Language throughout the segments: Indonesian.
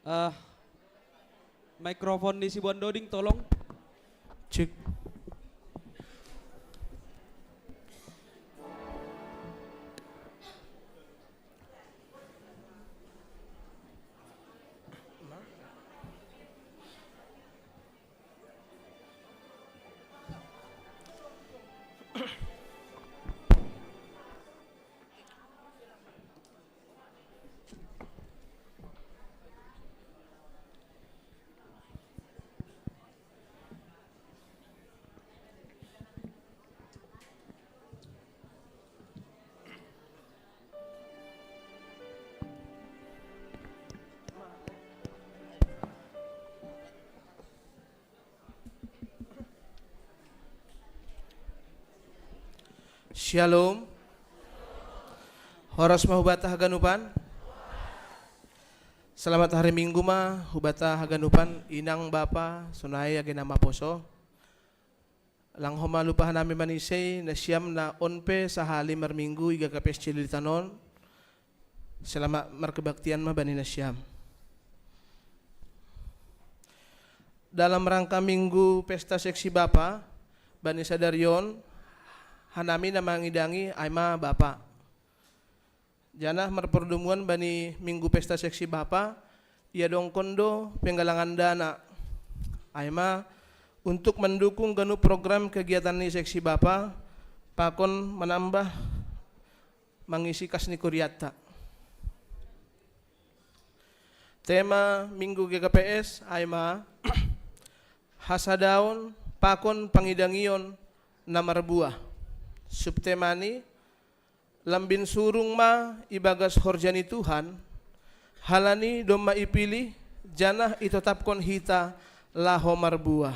Eh, Mikrofon di si Bondoding tolong. Cek. Shalom. Horas mah hubata haganupan. Selamat hari Minggu mah hubata haganupan inang bapa sunay aginama poso. Lang homa lupahan namin manisay na siyam na onpe sa hali marminggu iga kapes chilitanon. Selamat markebaktian mah bani na siyam. Dalam rangka Minggu Pesta Seksi Bapa, bani sadarion hanami na mangidangi aima bapa. Janah marpertemuan bani Minggu Pesta Seksi Bapa, ia dong kondo penggalangan dana. Aima untuk mendukung ganu program kegiatan ni Seksi Bapa, pakon menambah mengisi kasni kuryata. Tema Minggu GKPS aima hasadaon pakon pangidangion namar buah. Subtemani lambin surung ma ibagas horjani Tuhan halani domma ipilih janah itetapkon hita laho marbuah.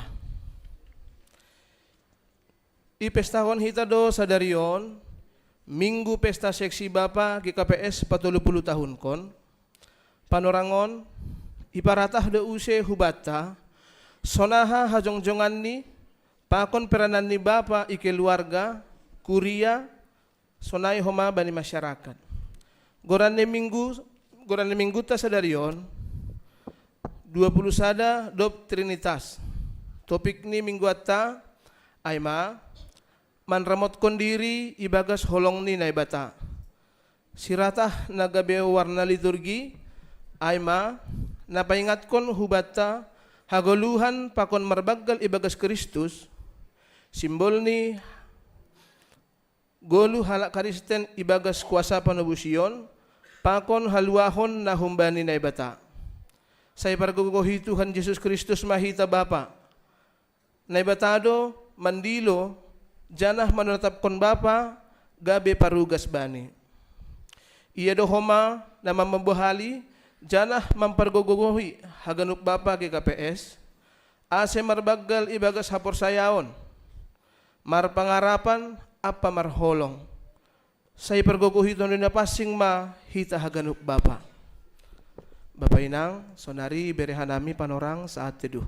I pestahon hita do sadarion Minggu Pesta Seksi Bapa GKPS 40 tahun kon panorangon iparatah de use hubata sonaha hajongjongan ni pakon peranan ni bapa i keluarga kuria sonai homa bani masyarakat. Gorane minggu ta sadarion 20 sada dop trinitas. Topik ni minggu atta aima manramot kondiri ibagas holong ni naibata. Siratah nagabe warna liturgi aima napaingatkon hubata hagoluhan pakon marbaggal ibagas Kristus simbol ni golu halak Kristen ibagas kuasa panubusion pakon haluahon na humbani na ibata. Say parguguhi Tuhan Yesus Kristus mahita Bapa. Na ibatado mandilo janah manatapkon Bapa gabe parugas bani. Iya dohoma na mamambuhali janah mamparguguhi haganup Bapa GKPS ase marbaggal ibagas hapor sayaon marpangarapan apa marholong say perguguhiton na pasing ma hita haganup Bapa. Bapa inang sonari berehanami panorang saat teduh.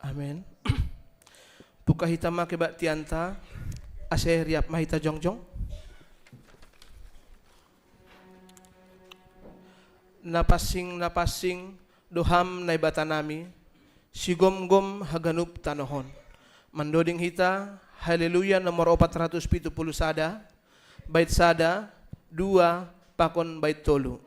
Amen. Puka hitama kebat tianta ase riap mahita jongjong. Napasing doham naibata nami sigom-gom haganup tanohon. Mandoding hita haleluya nomor 470 sada bait sada 2 pakon bait tolu.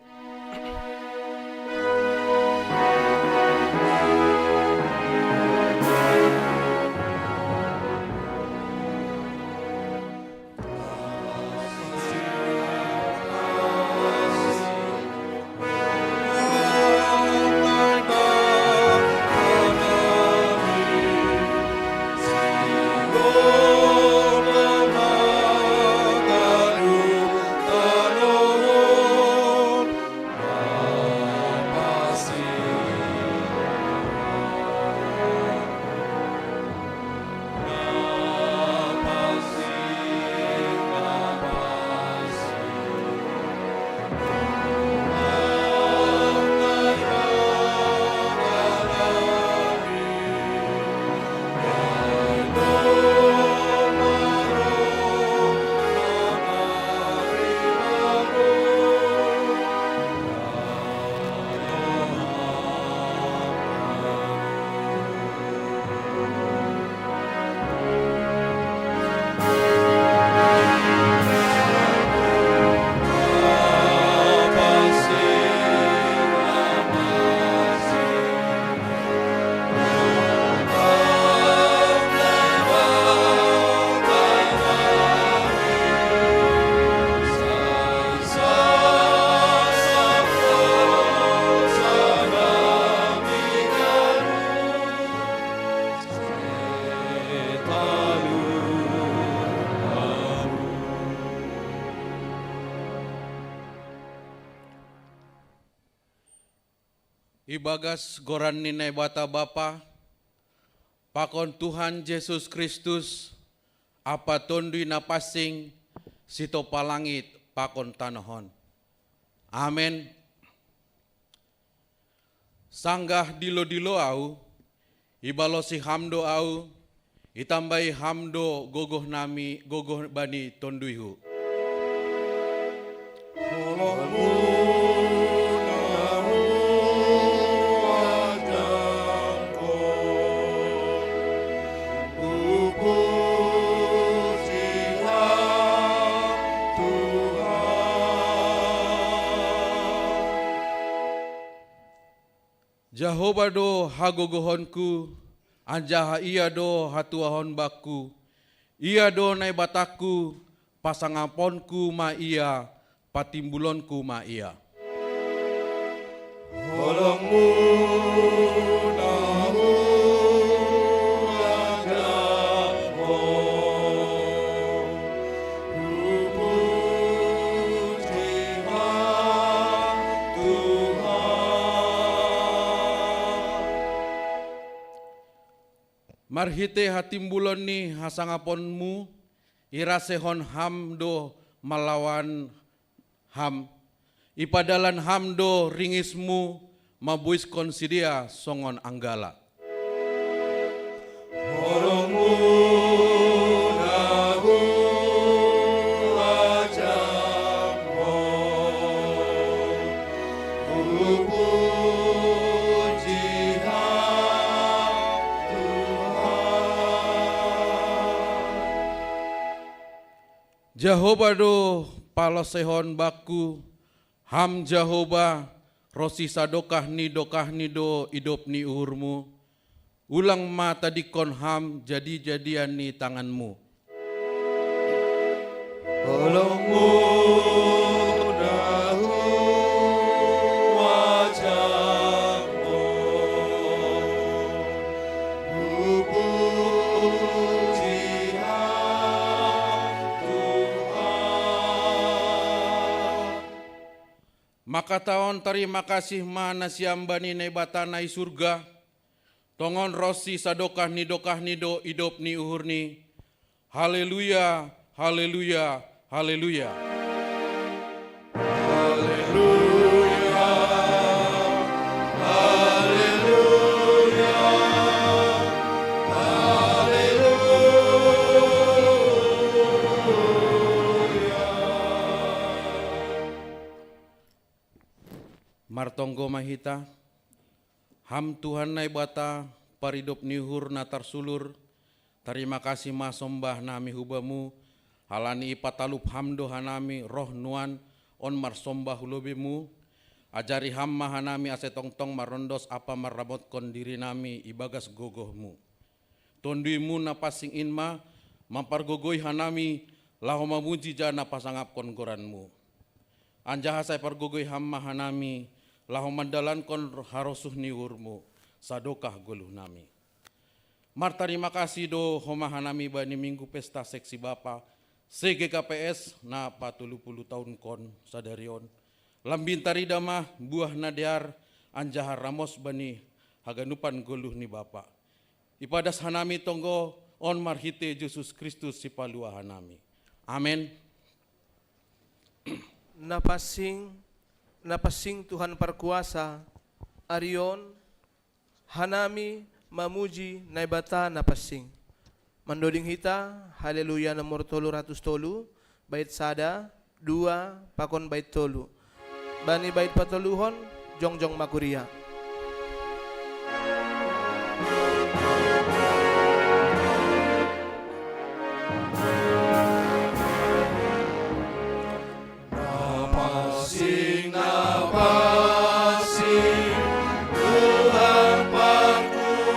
Ibagas goran ninai bata Bapa, pakon Tuhan Yesus Kristus, apa tondui napasing, sito palangit pakon tanahon. Amin. Sanggah dilo-dilo au, ibalosi hamdo au, itambai hamdo gogoh nami, gogoh bani tonduihu. Jehovah do hagogohonku, anjaha ia do hatuahon baku, ia do nai bataku, pasangaponku ma ia, patimbulonku ma ia. Holongmu nahu ajamu, pujilah Tuhan. Marhite hatimbulon ni hasangaponmu, irasehon hamdo malawan ham, ipadalan hamdo ringismu, mabuis konsidia songon anggala. Holongmu nahu ajamu, pujilah Tuhan. Jehovah do palosehon baku, ham Jehovah rosi sadokah ni do idop ni uhurmu, ulang mata dikon ham jadi-jadian ni tanganmu. Holongmu nahu ajamu, pujilah Tuhan. Maka tahun terima kasih mana siambani nebatanai surga, tongon rosi sadokah ni do idop ni uhurni. Haleluya, haleluya, haleluya. Haleluya, haleluya, Martonggo mahita, ham Tuhan nai bata paridop nihur natar sulur, terima kasih ma sombah nami hubamu, halani ipatalup hamdo hanami roh nuan on mar sombah hulobimu, ajari ham mahanami ase tongtong marondos apa marabot kon diri nami ibagas gogohmu. Tonduimu napasing inma, mampargogoi hanami lahoma muji jana pasangap kon goranmu. Anjaha saya pargogoi ham mahanami, lahu mandalan kon harosuh niurmu, sadokah goluh nami. Mar terima kasih do homahanami bani minggu pesta seksi bapa, CGKPS na 40 tahun kon sadarion. Lambin taridama buah nadear anjahar ramos bani haganupan goluh ni bapa. Ipadas hanami tonggo on marhite Yesus Kristus si palua hanami. Amin. Napasing Tuhan perkuasa, Arion, hanami, mamuji, naibata, napasing. Mandoding hita, haleluya nomor 300, bait sada, 2, pakon bait tolu. Bani bait patoluhon, jongjong makuria. Napasing, napasing, Tuhan perkuasa,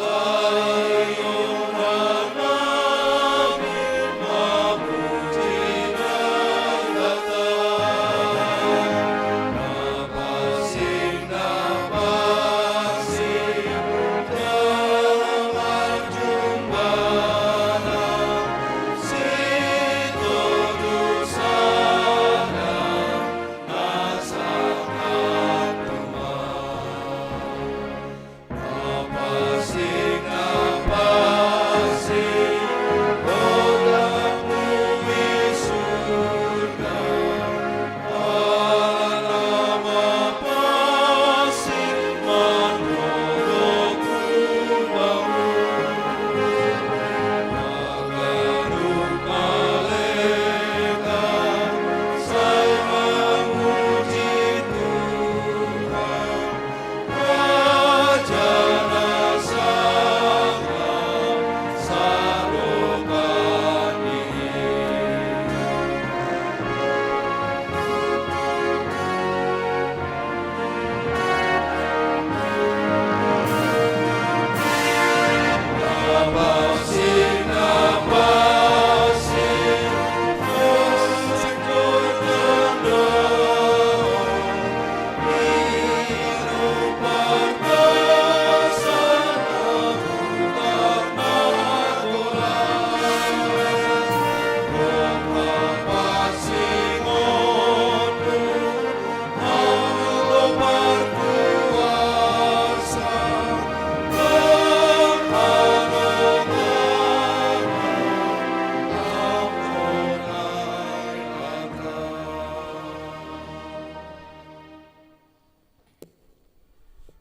ayun hanami, mamuji naibata.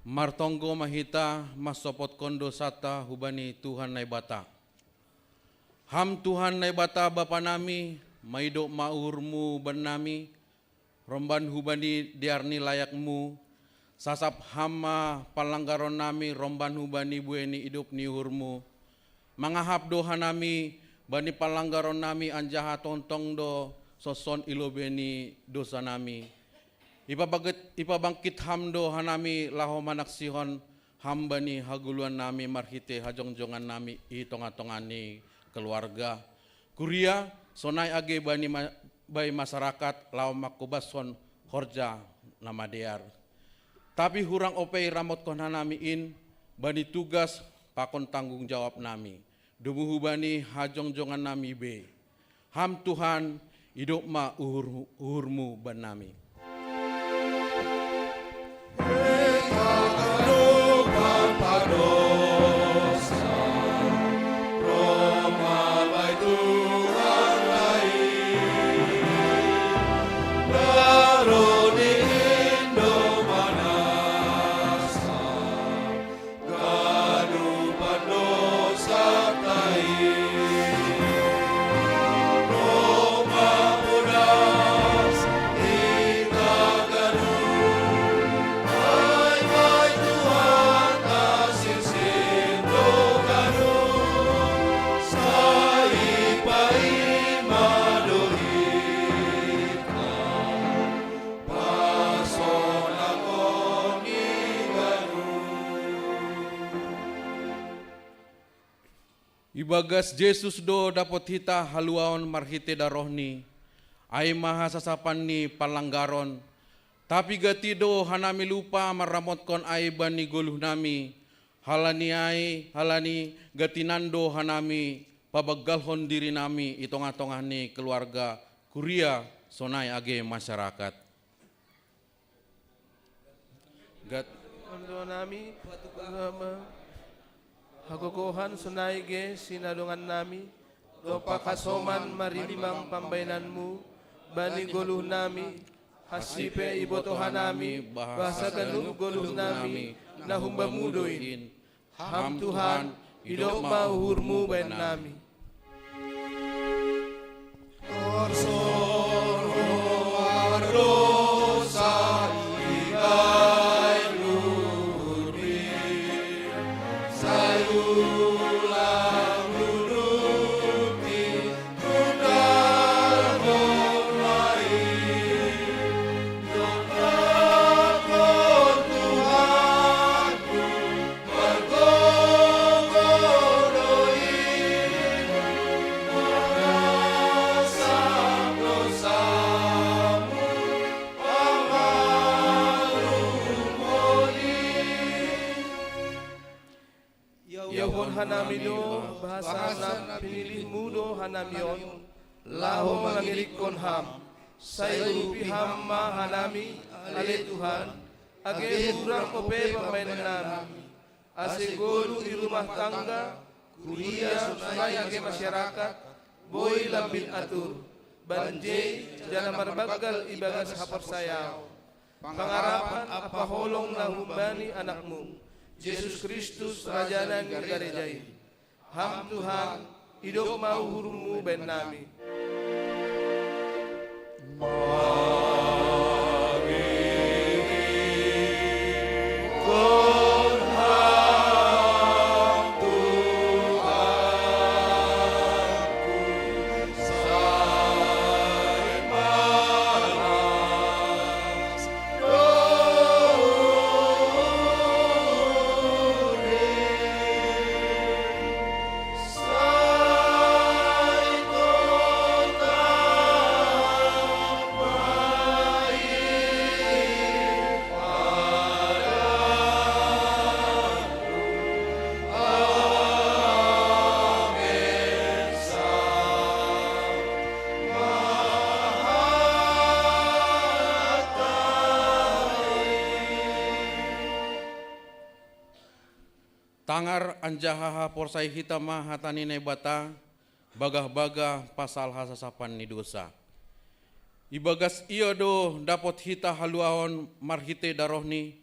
Martonggo mahita masopot kondo sata hubani Tuhan nai bata. Ham Tuhan nai bata Bapa nami, maido maurmu ban nami, romban hubani diarni layakmu, sasap hama palanggaron nami, romban hubani bueni hidup ni hurmu. Mangahap doha nami, bani palanggaron nami anjaha tontong do, soson ilobeni dosa nami. Ipabangkit hamdo hanami laho manaksihon hambani haguluan nami marhite hajongjongan nami itonga-tongani keluarga. Kuria sonai age bani bai masyarakat laho makubason horja nama dear. Tapi hurang opei ramot kon hanami in bani tugas pakon tanggung jawab nami. Dumuhu bani hajongjongan nami be. Ham Tuhan hidup ma uhurmu ban nami. Pekalukan padosa, Roma bai Tuhan lain, Daroni Indo manasa, Gadu padosa tain, Roma mudas, Ita gadu. Ibagas Yesus do dapot hita haluaon marhite darohni, ay mahasasapan ni palanggaron, tapi gatido hanami lupa maramot kon ay bani goluh nami, halani gatinando hanami pabagalhon diri nami itong-atongah ni keluarga kuria sonai age masyarakat. Kondo nami, hagogohan sunaige sinadungan nami, dopa kasoman marimbang pambainanmu, bani goluh nami, hasipe ibotohan nami, bahasa ganung goluh nami, nahumba mudoin. Ham Tuhan, hidup mauhurmu bain nami. Yahon hanamido, bahasa na pinilihmu do hanamion, laho mangirikon ham, sayurupi hamma hanami, ale Tuhan, age hurang ope pamainan nami, asegolu di rumah tangga, kuria sunai age masyarakat, boy lambil atur, banjay, jana marbagal ibagas hapar sayaw, pangarapan apa holong na humbani anakmu, Yesus Kristus Rajanan Garejai. Ham Tuhan, hidup mau hurummu ben nami. Tangar anjahaha porsai hitama hatani nebata, bagah-bagah pasal hasasapan ni dosa. Ibagas iyo do dapot hita haluahon marhite darohni,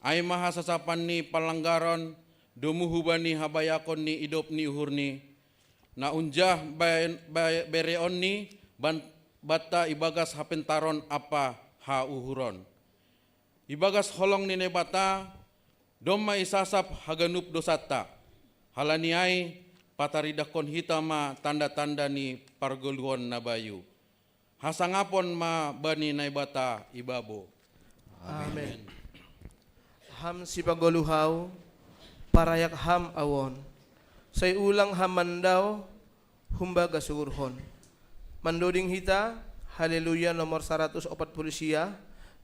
Ai maha sasapan ni palanggaran, domuhu bani habayakon ni idop ni uhur ni, na unjah bereon ni bata ibagas hapentaron apa ha uhuron. Ibagas holong ni nebata, doma isasap haganup dosata, halaniai pataridakon hitama tanda-tanda ni pargoluon nabayu. Hasangapon ma bani naibata ibabo. Amen. Ham si pagoluhaw, parayak ham awon. Say ulang hamandaw, humbaga surhon. Mandoding hita, haleluya nomor 140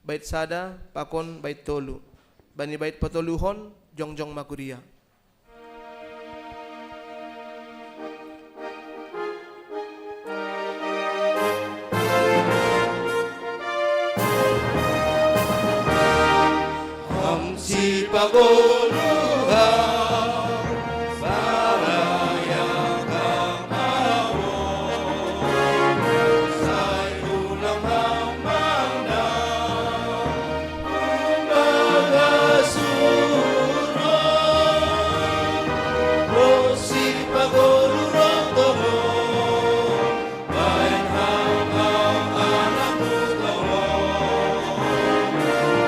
bait sada, pakon bait tolu. Bani bait patoluhon, jongjong makuria. Si pagoluhan, parayang kamawon, say ulang hamandang, kumbaga suron, o si pagoluhan tawon, bayan hanggang anak mo tawon,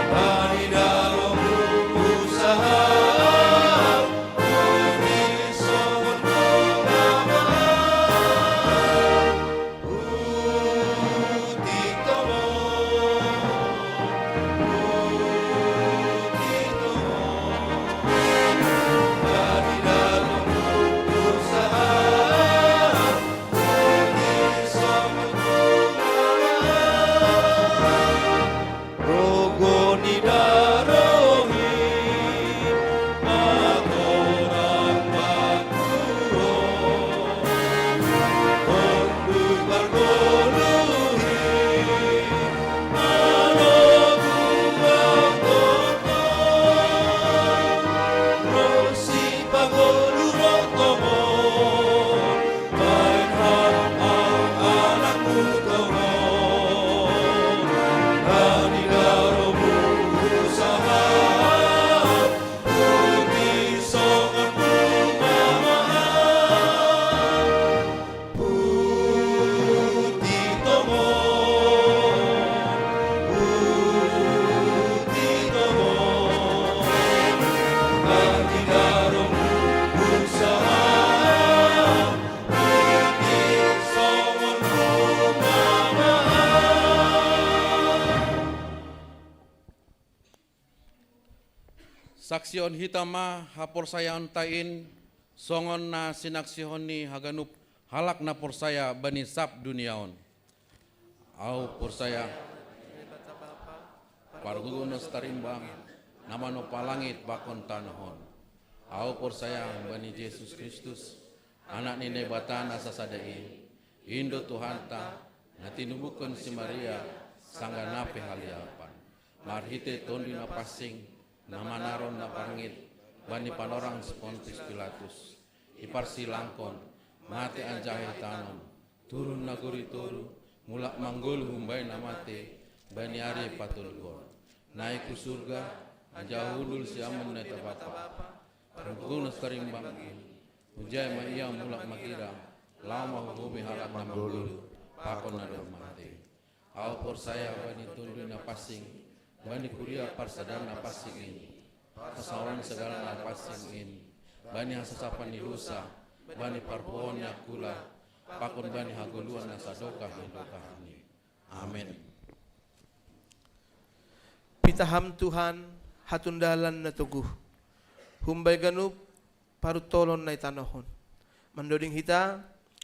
panidaro sahab, unisong pagmamahal, utito mo, kanidalong sahab, unisong pagmamahal, rogo ni darohi, matorang maguro, kondu bargoluhi, manoguang toto, rosi pagolurong tomo, bain ang anak mo tomo, kanidaro mo sahab, unisong ang pagmamahal, utito mo, kanidaro mo sahab, unisong ang pagmamahal. Saksion hitama hapor saya ontain, songon na sinaksihon ni haganup halak na porsaya bani sap duniaon. Au porsaya pargugunos tarimbang, namano palangit bakon tanahon. Au porsaya bani Yesus Kristus, anak ni nebatan asa sadai, Indo Tuhanta, na tinubukon si Maria, sangga nape haliapan. Marhite tondi na pasing, namanaron na parangit, bani panorang Pontius Pilatus, iparsilangkon, mati anjahe tanon, turun naguri turu, mulak manggul humbay na mati, bani ari patulgon, naik ke surga, anjahulul siaman na tabapa, pergunas tarimbang, ujay maiyang mulak makira, lama hubumi halak na manggulu, pakon na mati. Au por saya bani tundu na pasing, bani kuria parsadan na pasing ini, pasawan segala na pasing ini, bani hasasapan ni dosa, bani parpohon na kula, pakon bani haguluan na sadoka ini. Amin. Pitaham Tuhan, hatundalan na tuguh. Humbay ganup, parutolon na itanahon. Mandoding hita,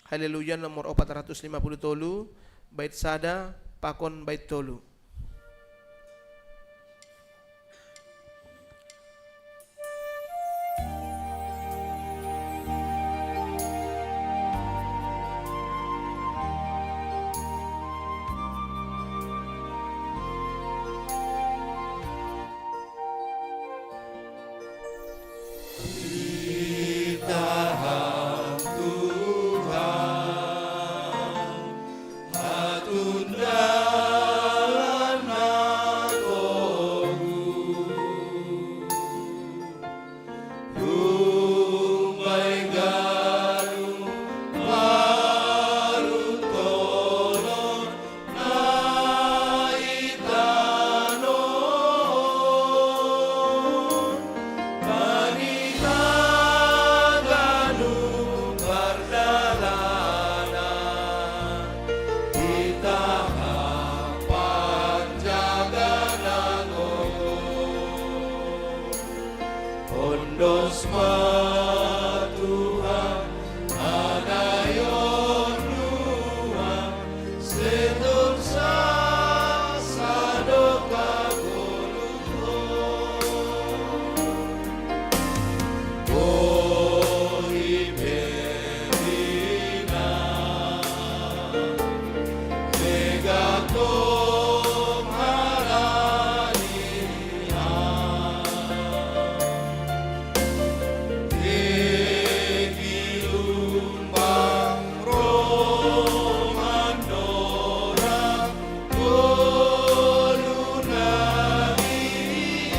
haleluya nomor 450 tolu, bait sada, pakon bait tolu. Itaham Tuhan, hatundalan Undos ma Tuhan anayon luang setur sa sadoka guluho Bohi berina Megatom haranihan Tegilumbang romandora Goluna ini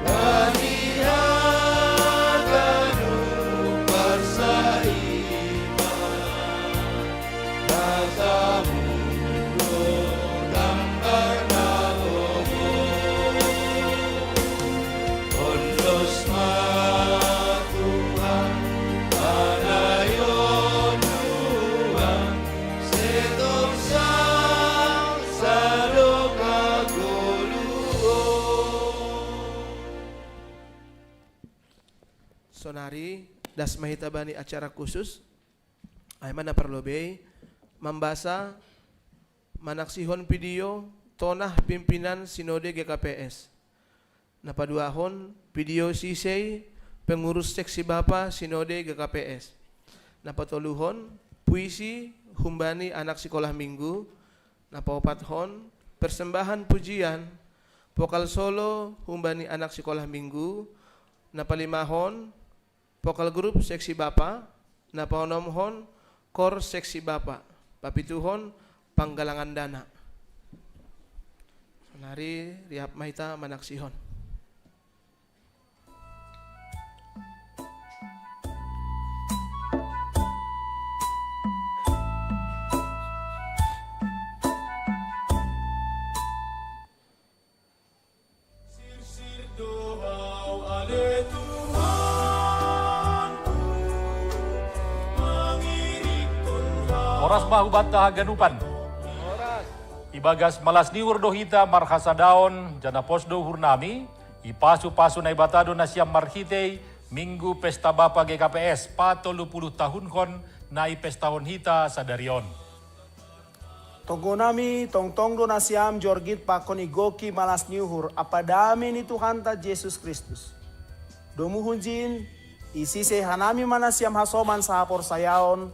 Banihaganu parsaima Katamu gambar naomo Ondos ma Tuhan anayon luang setor sang sadoka goluo Sonari, das mahita bani acara khusus, ay mana perlobe, membasa, manaksihon video, tonah pimpinan Sinode GKPS. Napaduahon, video sisay, pengurus seksi Bapa Sinode GKPS. Napatoluhon, puisi, humbani anak sekolah minggu. Napaopathon, persembahan pujian, vokal solo, humbani anak sekolah minggu. Napalimahon, vokal grup seksi Bapa. Napaonomhon, kor seksi Bapa. Papituhon, panggalangan dana. Sonari, Rihap Mahita manaksihon. Sir dohaw ale Tuhanku mangirikon Oras mahubata haganupan. Ibagas malas niur dohita marhasadaon jana posdo hurnami. Ipasu-pasu na ibatado na siyang marhitay Minggu Pesta Bapa GKPS 30 tahun kon na ipestahon hita sa darion. Togonami tongtong do na siyam jorgit pakon igoki malas niuhur apadami ni Tuhan ta Jesus Kristus. Domuhunjin isise hanami mana siyam hasoman sa hapor sayaon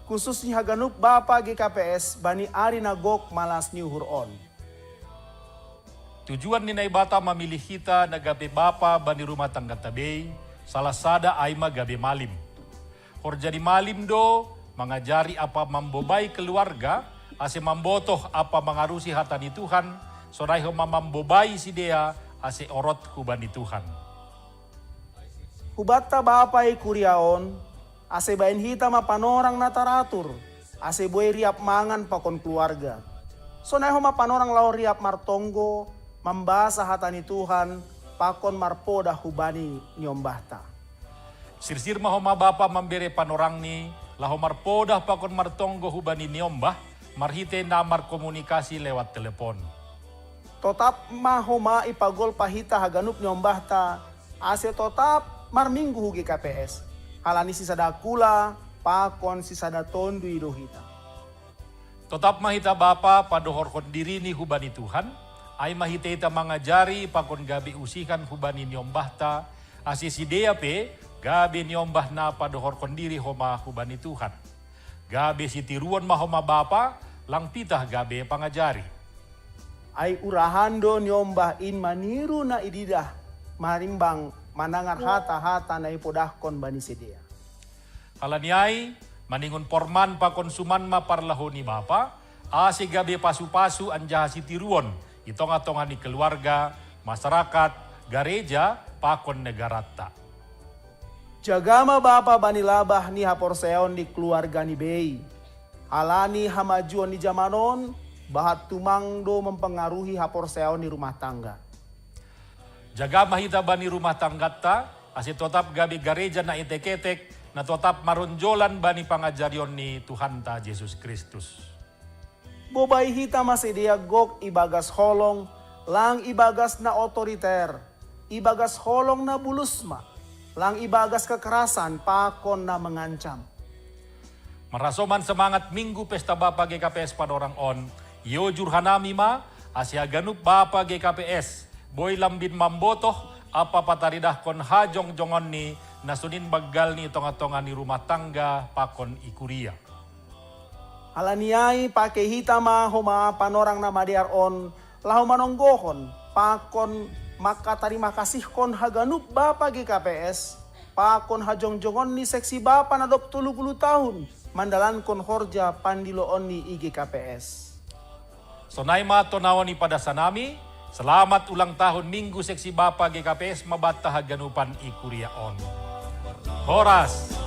khusus ni haganup Bapa GKPS bani ari nagok malas niuhur on. Tujuan ni naibata mamilih kita na gabi Bapa bani rumah tangga tabay salah sada ay magabi malim. Horjadi malim do mangajari apa mambobay keluarga ase mambotoh apa mangarusi hata ni Tuhan, sorayho mamambobay si dea ase orot kuban ni Tuhan. Hubatta bapay kuriaon, ase bain hita mapanorang nataratur, ase boy riap mangan pakon keluarga. So naho mapanorang lao riap martonggo, mambasa hata ni Tuhan, pakon marpoda hubani nyombahta. Sirsir mahoma bapa membere panorang ni, laho marpodah pakon martonggo hubani niombah, marhite namar komunikasi lewat telepon. Totap mahoma ipagol pahita haganup nyombahta, ase totap marminggu hugi KPS. Halani sisada kula, pakon sisada tondu idohita. Totap mahita bapa padohor diri ni hubani Tuhan, ay mahite ita mangajari pakon gabi usikan hubani niombahta, ase si DAP gabi niombah na padohor diri homa hubani Tuhan. Gabi si tiruan mahoma bapa, lang pitah gabi pangajari. Ay urahando nyombah in maniru na ididah, marimbang manangar hata-hata na ipodahkon bani sedia. Kalaniay, maningon porman pa konsuman maparlaho ni Bapa, asi gabi pasu-pasu anjaha si tiruon, itong-atongan ni keluarga, masyarakat, gareja, pakon negarata. Jagama Bapa bani labah ni haporseon di keluarga ni Bei. Alani hamajuan ni jamanon, bahat tumangdo mempengaruhi haporseon di rumah tangga. Jaga mahita bani rumah tangga ta, asi totap gabi gareja na iteketek, na totap maronjolan bani pangajarion ni Tuhan ta Jesus Kristus. Bobay hita masidia gok ibagas holong, lang ibagas na otoriter. ibagas holong na bulusma, lang ibagas kekerasan pakon na mengancam. Marasoman semangat Minggu Pesta Bapa GKPS pada orang on, yo jurhanami ma, asia ganup Bapa GKPS, boy lambin mambotoh, apa pataridah kon hajong jongon ni, nasunin bagal ni tonga-tonga ni rumah tangga pakon ikuria. Alaniai pakai hitama homa panorang na madiar on, lahu manonggohon, pakon maka terima kasih kon haganup Bapa GKPS, pakon hajong-jongon ni seksi Bapa na 20 tahun, mandalan kon horja pandiloon ni IGKPS. Sonaima tonawani pada sanami, selamat ulang tahun Minggu Seksi Bapa GKPS mabata haganupan ikuria on. Horas.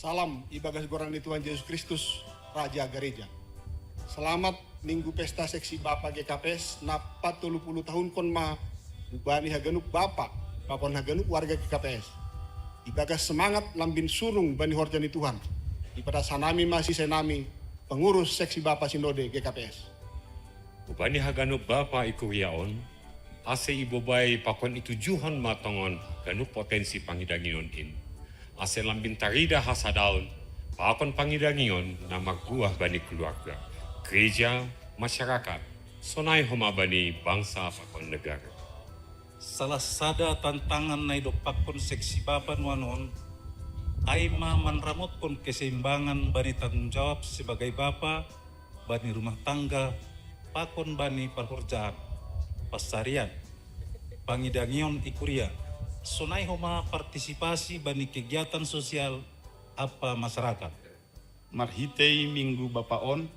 Salam ibagas gorang di Tuhan Yesus Kristus, Raja Gereja. Selamat Minggu Pesta Seksi Bapa GKPS na 40 tahun kon ma bani haganup Bapa, papon haganup warga GKPS. Ibagas semangat lambin surung bani horjani Tuhan. Ipada sanami masih senami pengurus Seksi Bapa Sinode GKPS. Ubani haganup Bapa ikuyaon, ase ibobai pakon itu juhan matongon ganup potensi pangidangion in. Ase lambin tarida hasadaun, pakon pangidangion na magbuah bani keluarga, gereja, masyarakat, sonai homa bani bangsa pakon negara. Salah sada tantangan na idopakon Seksi Bapa nuanon, ay manramot kon keseimbangan bani tanggung jawab sebagai bapa, bani rumah tangga, pakon bani perhorjaan, pasarian, pangidangion ikuria, sonai homa partisipasi bani kegiatan sosial apa masyarakat. Marhitei Minggu Bapaon,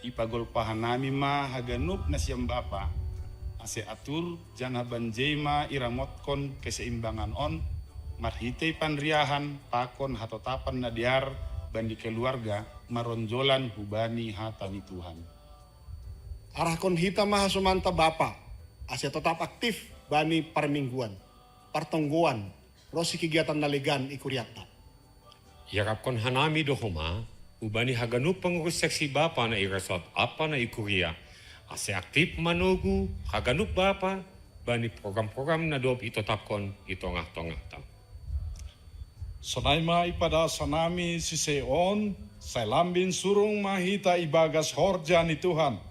ipagol pahanami ma haganup na siyang Bapa, ase atur jana banjema iramotkon keseimbangan on, marhitei panriahan pakon hatotapan na diar bandi keluarga maronjolan hubani hatani Tuhan. Arahkon hita mahasumanta Bapa, ase tetap aktif bani parmingguan, partonggoan, rosi kegiatan nalegan ikuriata. Yarapkon hanami dohoma, ubani haganup pengurus Seksi Bapa na irasot apa na ikuria, ase aktif manugu haganup Bapa, bani program-program na dob itotapkon itongah-tongah tam. Sonaima ipada sanami siseon, sailambin surung mahita ibagas horja ni Tuhan.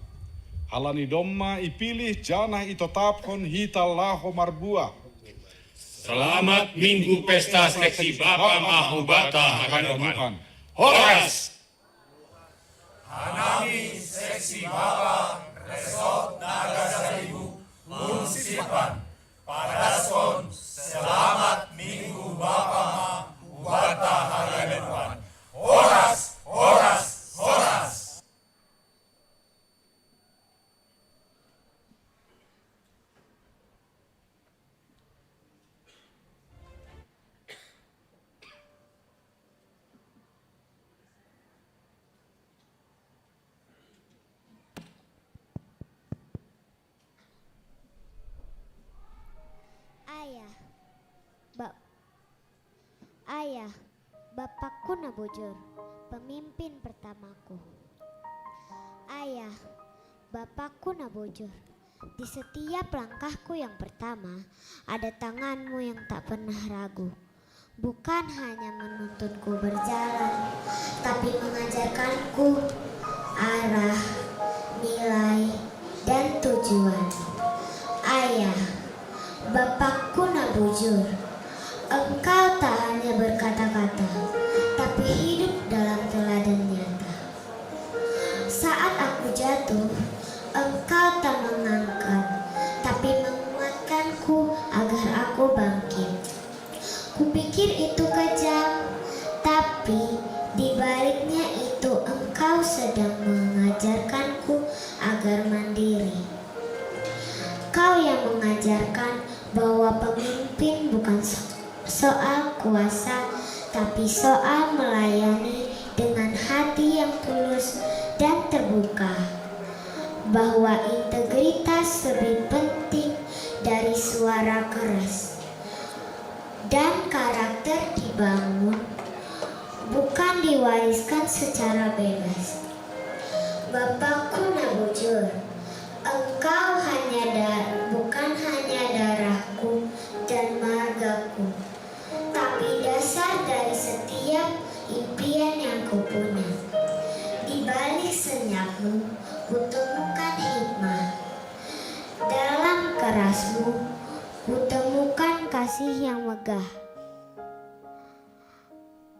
Halani domma ipilih jana itotapkon hita laho marbua. Selamat Minggu Pesta Seksi Bapa Mahubata Haganupan. Horas! Hanami Seksi Bapa Resort Naga Seribu Munsipan Padaskon Selamat Minggu Bapa Mahubata Haganupan. Horas, horas, horas. Ayah, bapakku Nabojor, pemimpin pertamaku. Ayah, bapakku Nabojor, di setiap langkahku yang pertama ada tanganmu yang tak pernah ragu. Bukan hanya menuntunku berjalan, tapi mengajarkanku arah, nilai, dan tujuan. Ayah, bapakku Nabojor, engkau tak hanya berkata-kata, tapi hidup dalam teladan nyata. Saat aku jatuh, engkau tak mengangkat, tapi menguatkanku agar aku bangkit. Kupikir itu kejam, tapi di baliknya itu engkau sedang mengajarkanku mengajarkan bahwa pemimpin bukan soal kuasa, tapi soal melayani dengan hati yang tulus dan terbuka. Bahwa integritas lebih penting dari suara keras. Dan karakter dibangun, bukan diwariskan secara bebas. Bapakku Nabujur, engkau bukan hanya darahku dan margaku, tapi dasar dari setiap impian yang kupunya. Di balik senyapmu, kutemukan hikmah. Dalam kerasmu, kutemukan kasih yang megah.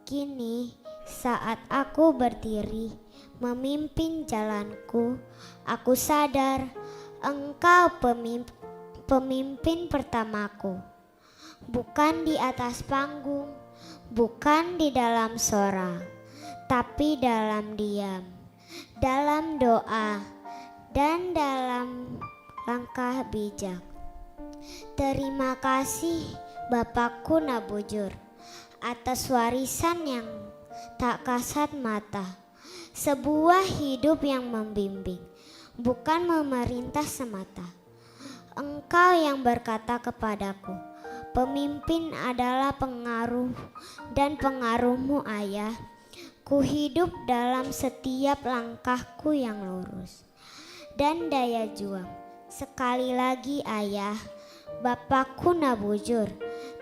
Kini, saat aku berdiri memimpin jalanku, aku sadar engkau pemimpin pertamaku. Bukan di atas panggung, bukan di dalam sorak, tapi dalam diam, dalam doa, dan dalam langkah bijak. Terima kasih Bapakku Nabujur atas warisan yang tak kasat mata. Sebuah hidup yang membimbing, bukan memerintah semata. Engkau yang berkata kepadaku, pemimpin adalah pengaruh dan pengaruhmu ayah. Ku hidup dalam setiap langkahku yang lurus dan daya juang. Sekali lagi ayah, Bapakku Nabujur,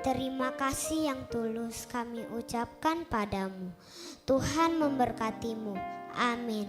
terima kasih yang tulus kami ucapkan padamu. Tuhan memberkatimu. Amin.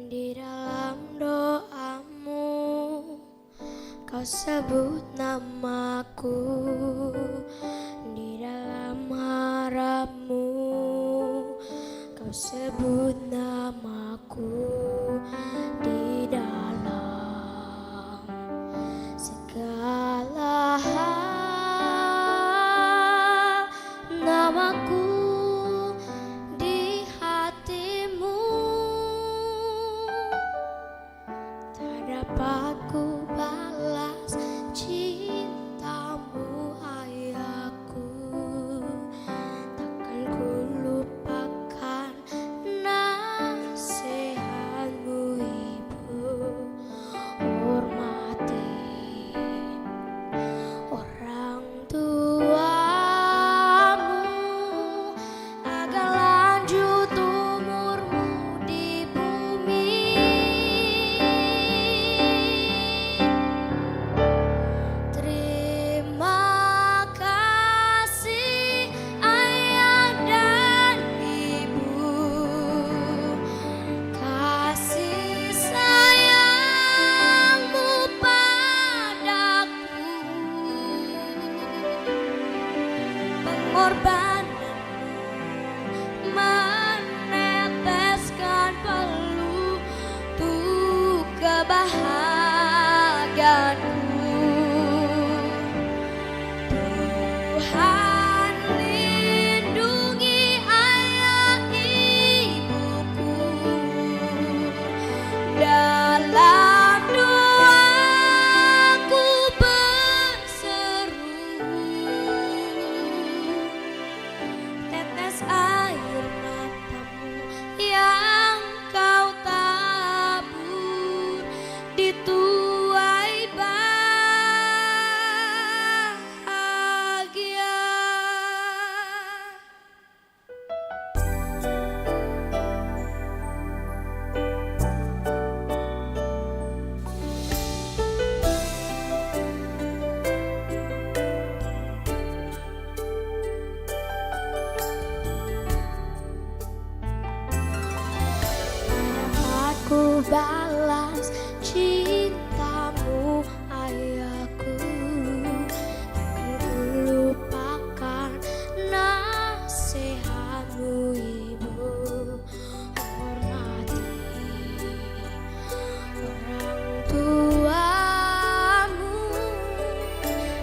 Di dalam doamu, kau sebut namaku. Di dalam harapmu, kau sebut namaku. Di dalam segala hal, namaku di hatimu. Tak dapat ku balas cintamu ayahku. Takkan ku lupakan nasihatmu ibu. Hormati orang tuamu agar lanjut umurmu di bumi. balas cintamu ayahku, ku lupakan nasihatmu ibu. Hormati orang tuamu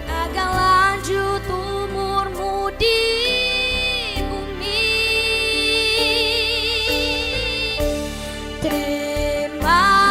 agar lanjut umurmu di bumi. Terima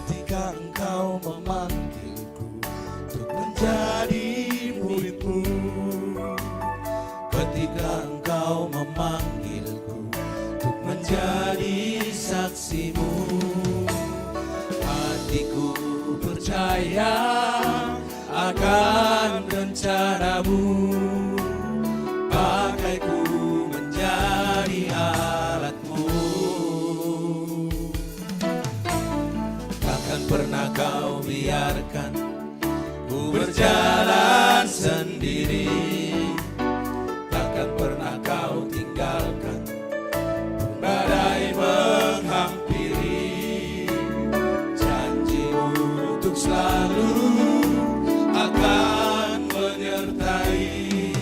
ketika Engkau memanggilku untuk menjadi murid-Mu. Ketika Engkau memanggilku untuk menjadi saksi-Mu, hatiku percaya akan rencana-Mu. Pakaiku menjadi alat-Mu. Takkan pernah Kau biarkan ku berjalan sendiri. Takkan pernah Kau tinggalkan badai menghampiri. Janji-Mu untuk selalu akan menyertai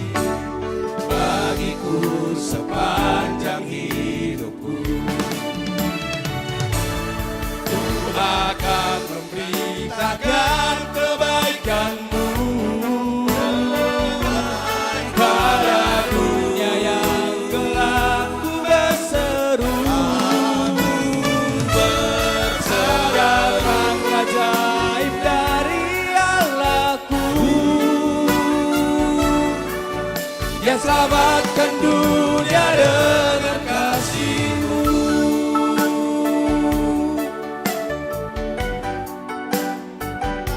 bagiku sepanjang hidupku. Ku akan memberitakan kebaikan-Mu pada dunia yang gelap. Ku berseru berseruan ajaib dari Allah-Ku yang selamatkan dunia dengan kasih-Mu.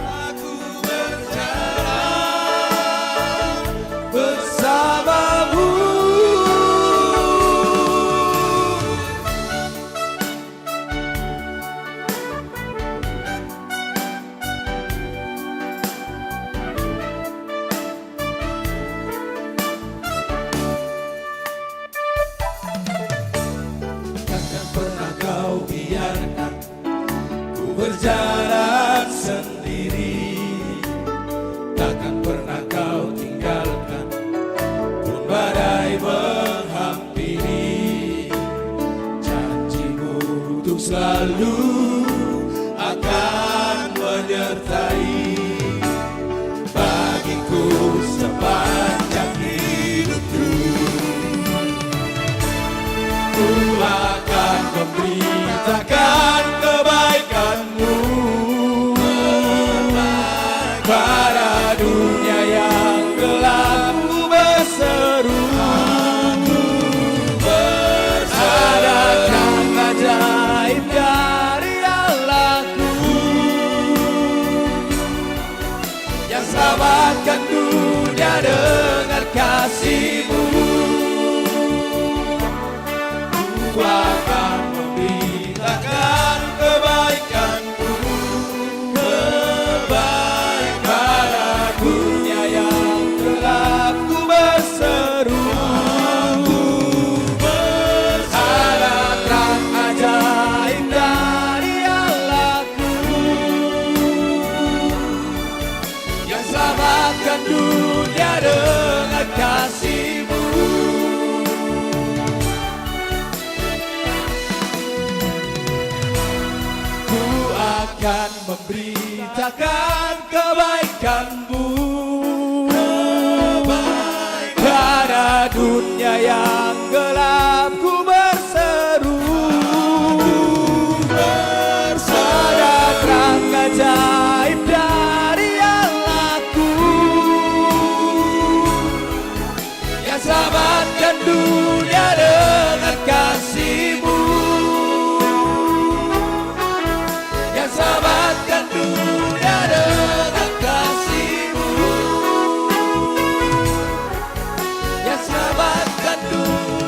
Aku berjalan bersama-Mu. Takkan pernah Kau biarkan ku berjalan sendiri. Takkan pernah Kau tinggalkan pun badai menghampiri. Janji-Mu untuk selalu akan menyertai bagiku sepanjang hidupku. Ku akan memberitakan kebaikan-Mu pada dunia yang gelap. Ku berseru adakan ajaib dari Allah-Ku yang selamatkan dunia dengan kasih-Mu. Ku akan memberitakan kebaikan-Mu, kebaikan pada dunia yang gelap. Ku berseru ada terang ajaib dari Allah-Ku yang selamatkan dunia dengan kasih-Mu. Akan memberitakan kebaikan-Mu pada dunia yang gelap. Ku berseru ada terang ajaib dari Allah-Ku yang selamatkan dunia dengan kasih-Mu. Selamatkan dunia dengan kasih-Mu, yang selamatkan dunia.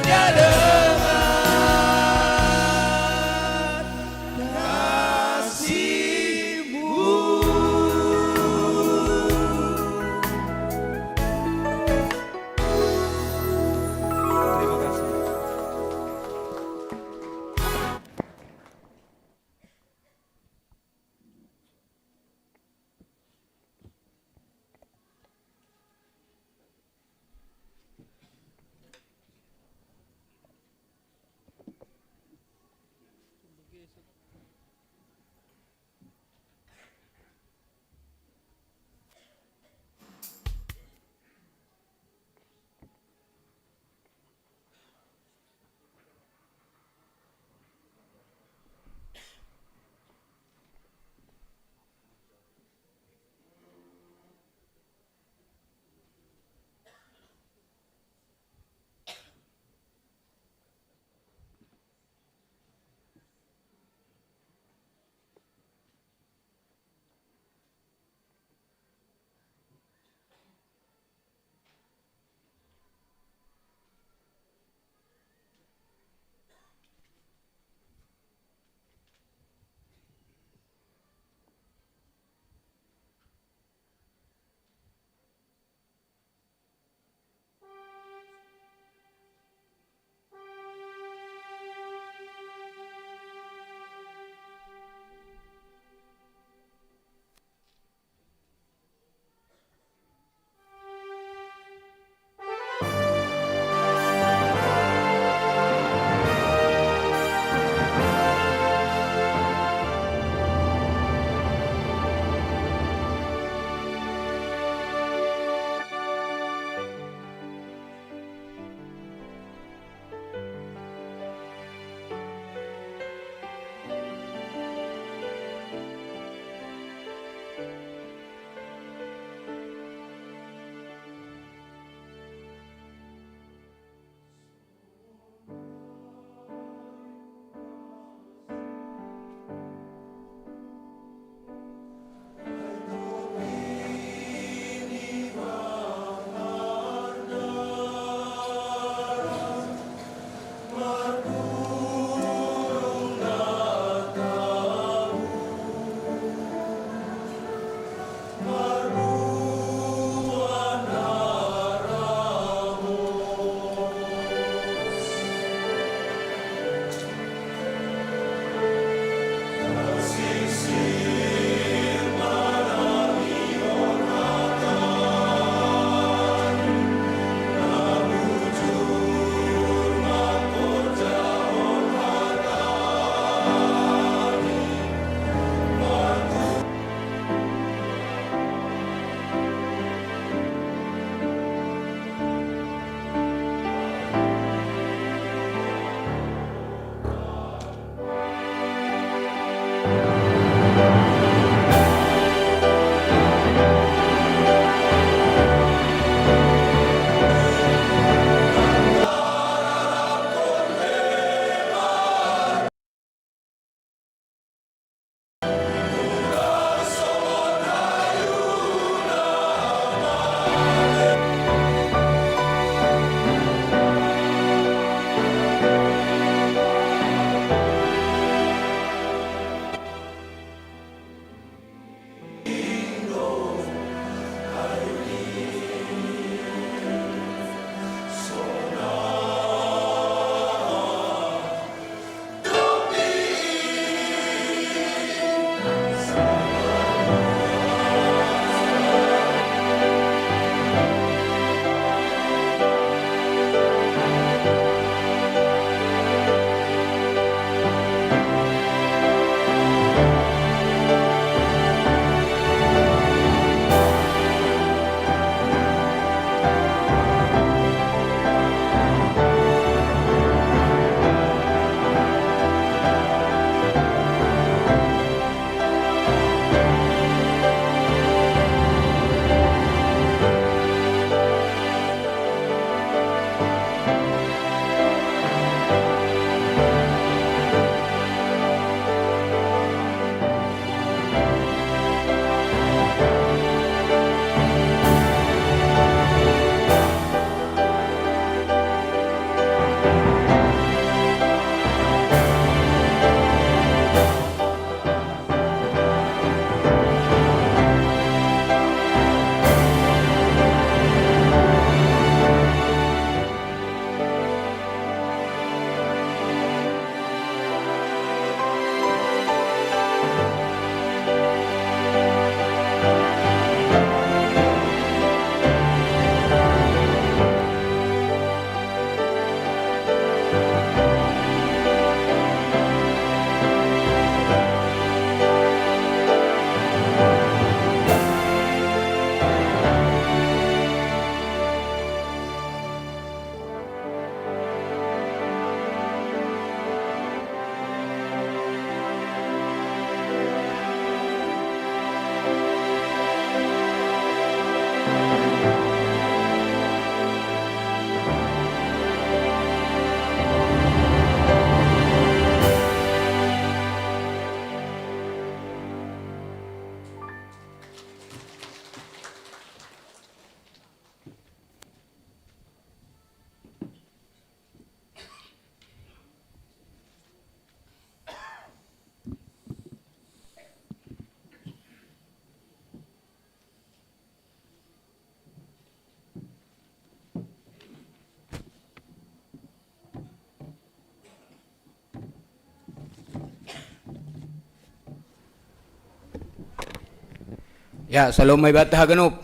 Ya, salam may bata haganop.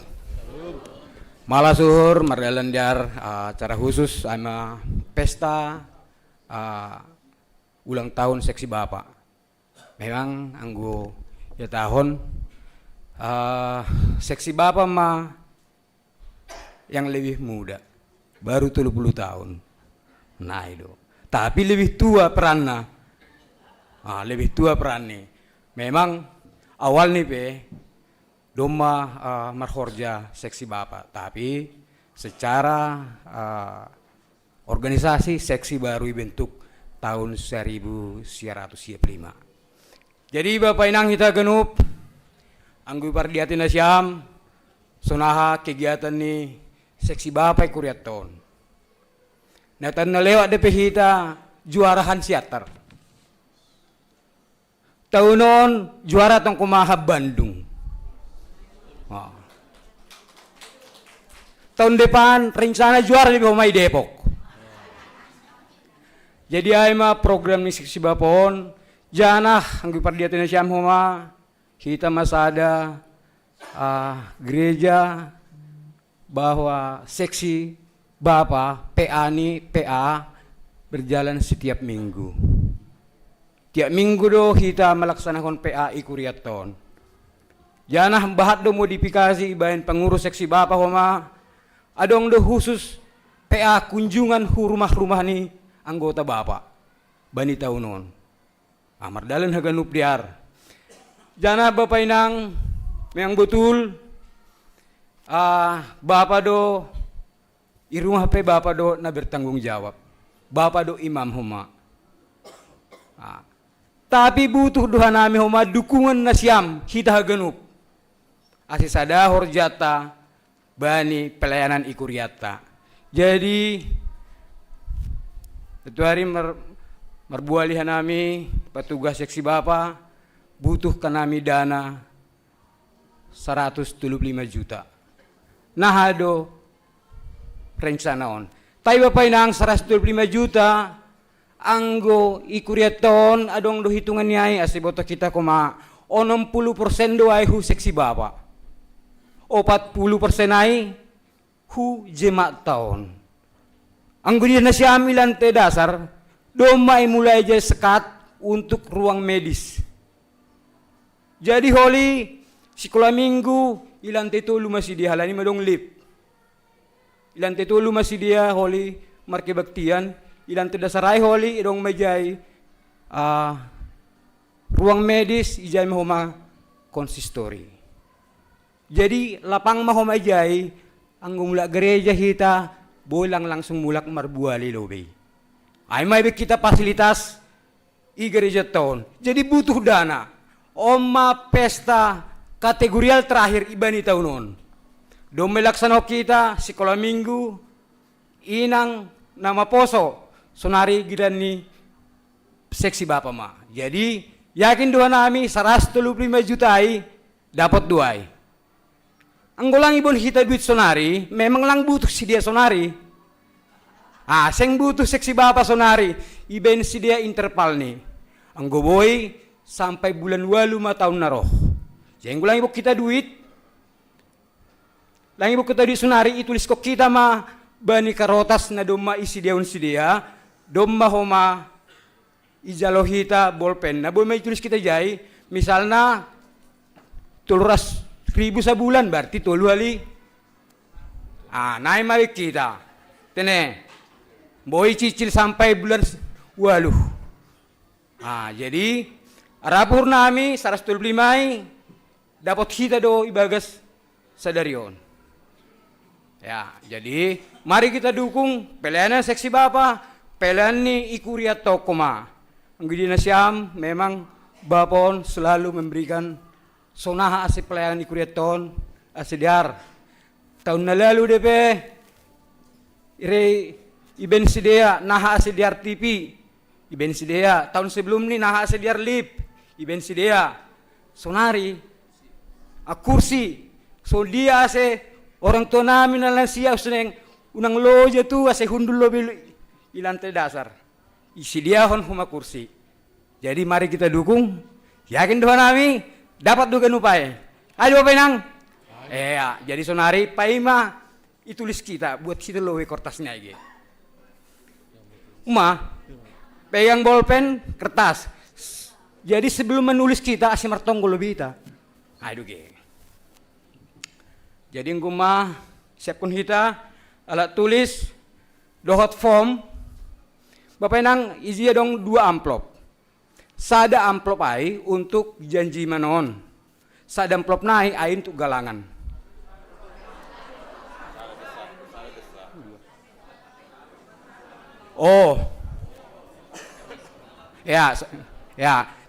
Malasur, mardalandar, acara khusus sama pesta ulang tahun Seksi Bapa. Memang anggo ya tahun Seksi Bapa mah yang lebih muda, baru 70 tahun. Nah itu, tapi lebih tua perannya. Lebih tua perannya. Memang awal nih pe, doma marhorja Seksi Bapa, tapi secara organisasi Seksi baru dibentuk tahun 1925. Jadi Bapak Inang kita genup, anggu pardiatin nasyam, sonaha kegiatan ni Seksi Bapa kuriaton. Natan na lewat DP hita juarahan siater. Tahunon juara tong kumaha Bandung. Tahun depan rencana juara di Bomai Depok. Jadi ay ma program ni Seksi Bapon janah anggu pardiatin nasyam homa kita masada gereja bahwa Seksi Bapa PA berjalan setiap minggu. Tiap minggu do kita melaksanakan PA ikuriaton. Janah bahat do modifikasi bahan pengurus Seksi Bapa homa adong do khusus PA kunjungan rumah-rumah ni anggota Bapa bani tahunon. Mardalan haganup diar. Janah Bapak Inang memang betul Bapa do irumah pe Bapa do na bertanggung jawab. Bapa do imam homa. Tapi butuh doa nami homa dukungan nasyam kita hagenup. Asisada horjata bani pelayanan ikuriata. Jadi itu hari merbualihan nami petugas Seksi Bapa butuh kanami dana 175 juta. Nah ado rencana on. Tapi Bapak Inang 125 juta anggo ikuriaton adong do hitungan niay asiboto kita koma 60% do ay hu Seksi Bapa. 40% ay hu jemaat tahun. Anggo dia nasya amilan te dasar domai mulai aja sekat untuk ruang medis. Jadi holi sekolah minggu ilan te tulu masih dihalani madong lip. Ilan te tulu masih dia holi marke baktian ilan te dasarai holi idong majai ruang medis ijai mahoma konsistori. Jadi lapang mahoma ijai anggo mulak gereja kita bolang langsung mulak marbuali lobe. Ay may kita fasilitas i gereja tahun. Jadi butuh dana. Oma pesta kategorial terakhir ibani tahunon. Do melaksanakan kita sekolah minggu inang nama poso sonari gidan ni Seksi Bapa ma. Jadi yakin doa nami 125 juta ay dapat duai. Anggolang ibon kita duit sonari, memang lang butuh si dia sonari. Seng butuh Seksi Bapa sonari, iben si dia interpal ni. Anggo boy sampai bulan 8 tahun na roh. Jadi anggolang ibu kita duit. Lang ibu kita duit sonari itulis ko kita ma bani karotas na doma isi dia un si dia, doma homa ijalohita bolpen. Na boy may tulis kita jay, misalnya 300.000 sa bulan berarti 3 hali. Naik mari kita. Tene. Boy cicil sampai bulan 8. Jadi rapur nami 125 dapat kita do ibagas sadarion. Ya, jadi mari kita dukung pelayanan Seksi Bapa, pelayanan ni ikuriat tokoma. Ang gidi na siyam, memang Bapon selalu memberikan sonaha asi pelayanan ikuriaton asidiar. Tahun na lalu depe iben sidea naha asidiar TV. Iben sidea tahun sebelum ni naha asidiar lip. Iben sidea sonari kursi. So dia ase orang tua namin na lang siya usuneng unang loja tu ase hundul lobi ilante dasar. Isi dia hon huma kursi. Jadi mari kita dukung. Yakin doa nami dapat dugan upaya. Ayo Bapak Inang, Ya, jadi sonari paima itulis kita buat kita lowe kertasnya gitu. Pegang bolpen, kertas. Jadi sebelum menulis kita asih martonggo lebih kita. Aduh ge. Jadi nguma siapkan kita alat tulis dohot form. Bapak nang izia dong 2 amplop. Sada amplop ai untuk janji manon. Sada amplop nai ai untuk galangan. Oh. Ya.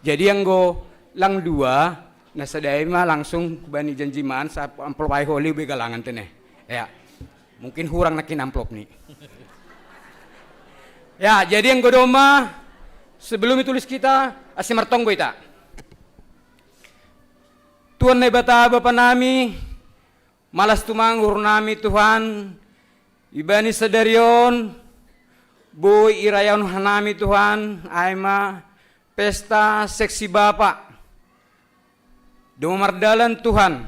Jadi yang go lang 2, nah sadai mah langsung bani janjiman sa amplop ai holi be galangan teneh. Ya. Mungkin kurang nakin amplop nih. Ya, jadi yang godoma sebelum ditulis kita asih martonggo ita. Tuhan nebata Bapa nami, malas tumangur nami Tuhan, ibani sedarion, boy irayaon hanami Tuhan, aima pesta seksi Bapa. Domardalan Tuhan,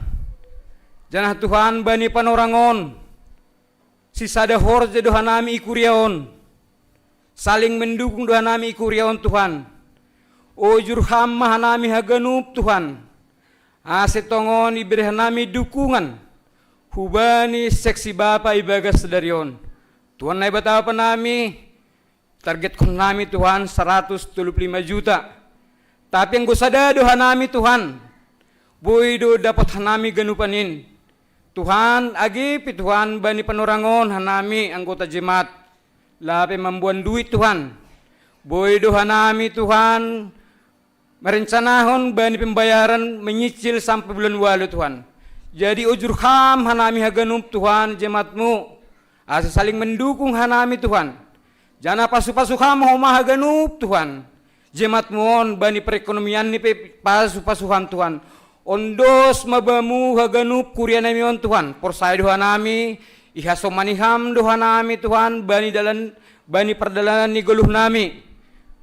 janah Tuhan bani panorangon, si sada horje dohanami ikuriaon, saling mendukung dohanami ikuriaon Tuhan. O jurham mahanami haganup Tuhan, asetongon iberihanami dukungan, hubani seksi Bapa ibagas sedarion. Tuhan nai batapa nami, target kon nami Tuhan 135 juta. Tapi yang gusada dohanami Tuhan, boy do dapat hanami ganupanin. Tuhan agi Tuhan bani panorangon hanami anggota jemaat lape membuat duit Tuhan. Boy do hanami Tuhan merencanahon bani pembayaran menyicil sampai bulan walu Tuhan. Jadi ujur ham hanami haganup Tuhan jemaatmu asa saling mendukung hanami Tuhan. Jana pasu-pasu ham homa haganup Tuhan. Jemaatmu on bani perekonomian ni pasu-pasuhan Tuhan. Ondos mabamu haganup kurianami on Tuhan. Porsai doha nami, ihaso maniham doha nami Tuhan, bani perdalanan ni goluh nami.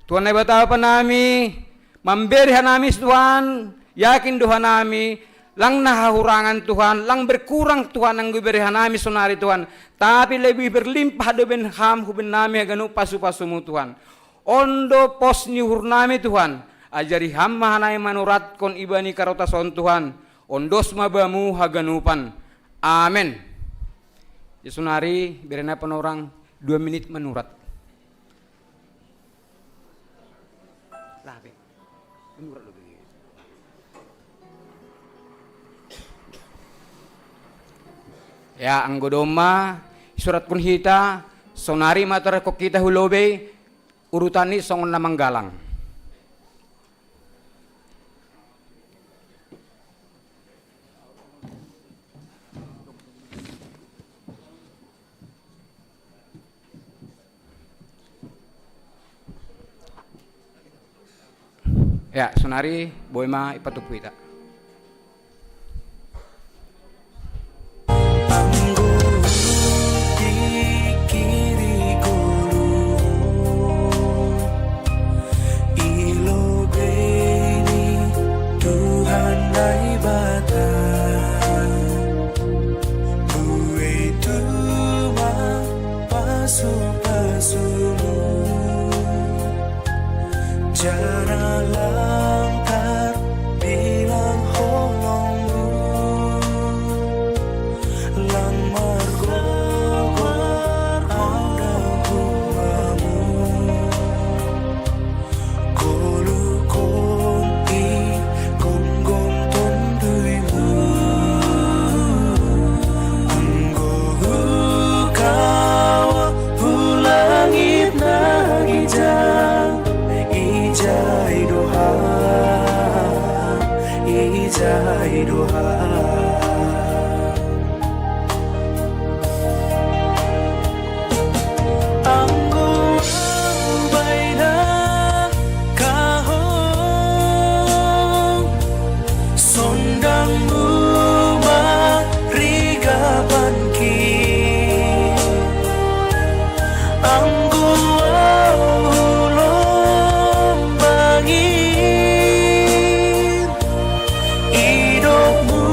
Tuhan nai batapa nami, memberi hanami Tuhan, yakin doha nami, lang nahahurangan Tuhan, lang berkurang Tuhan ang beri hanami sonari Tuhan, tapi lebih berlimpah doben ham huben nami haganup pasu-pasumu Tuhan. Ondo pos ni hurnami Tuhan, ajari hamma hanai manurat kon ibani karotason Tuhan, ondos mabamu haganupan. Amin. Yesunari berena penorang 2 menit menurat. Menurat lebih. Ya anggodoma surat kun hita sonari matar kok kita hulobe urutani songon namang galang. Ya, sonari boema ipatupu ita. Jana langkar bilang holongmu, lang margo ada buamu, kolu konti konggong tonduimu, anggo kawa hulangit nagijang. Ijai doha Anggo baina kahong sondangmu marigapan ki Anggo hidupmu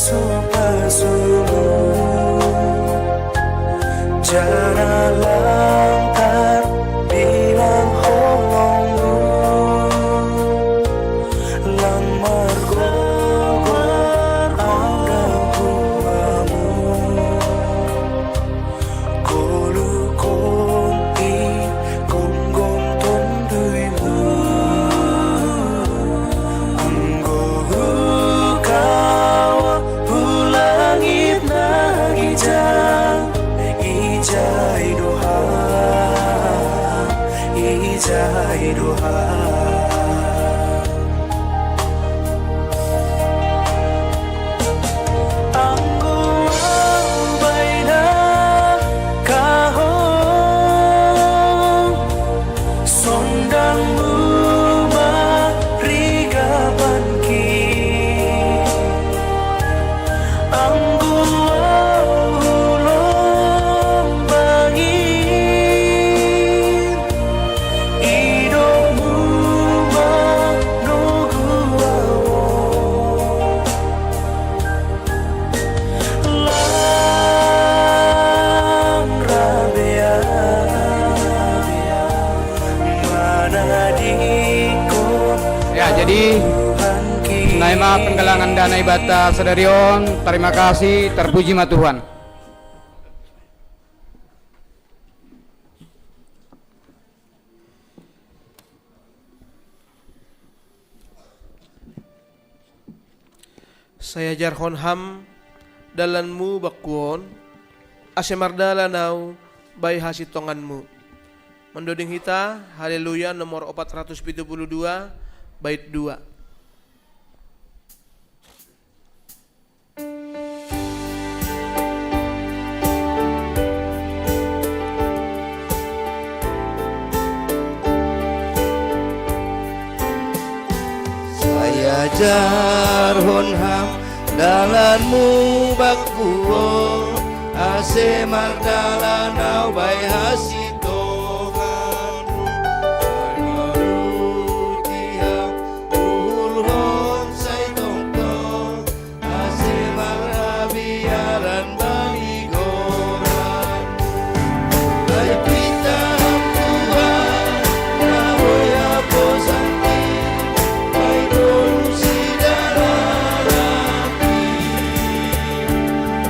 pasu-pasumu, jana langkar bilang holongmu, lang margo andang huamu, kolu konti konggong tonduimu, anggo hukawa hulangit na ijang ijai doha, ijai doha. Anggo baina kahong sondangmu marigapanki, anggo ulong bangin hidupmu menunggu awon, lang rabea mana dikon. Ya, jadi Naima penggalangan dana ibata Sadarion, terima kasih, terpuji ma Tuhan. Saya jarhon ham dalanmu bakuon ase mardalanau bay hasitonganmu. Mendoding hita haleluya nomor 472 bait 2. Saya jarhon ham dalanmu bakuo ase mardalanau bay hasitonganmu, manuti ham ulhon say tongtong ase marabiaran baligoran, ay pita ham Tuhan nahoy apo santi, ay kolusi dararapi,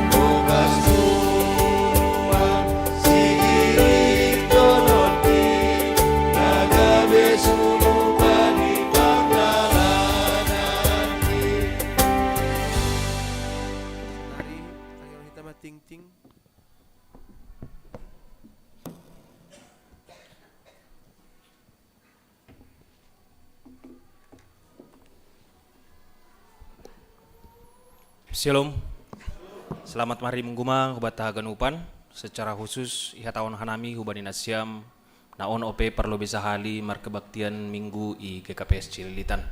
bukas tuan sigiring donoti, nagabe suluban ipagdalananki. Mari ayo kita mating-ting. Shalom. Selamat hari mengguma hubata ganupan secara khusus iha tahun hanami hubani nasiam naon OP perlu bisa hali markebaktian minggu i GKPS Cililitan.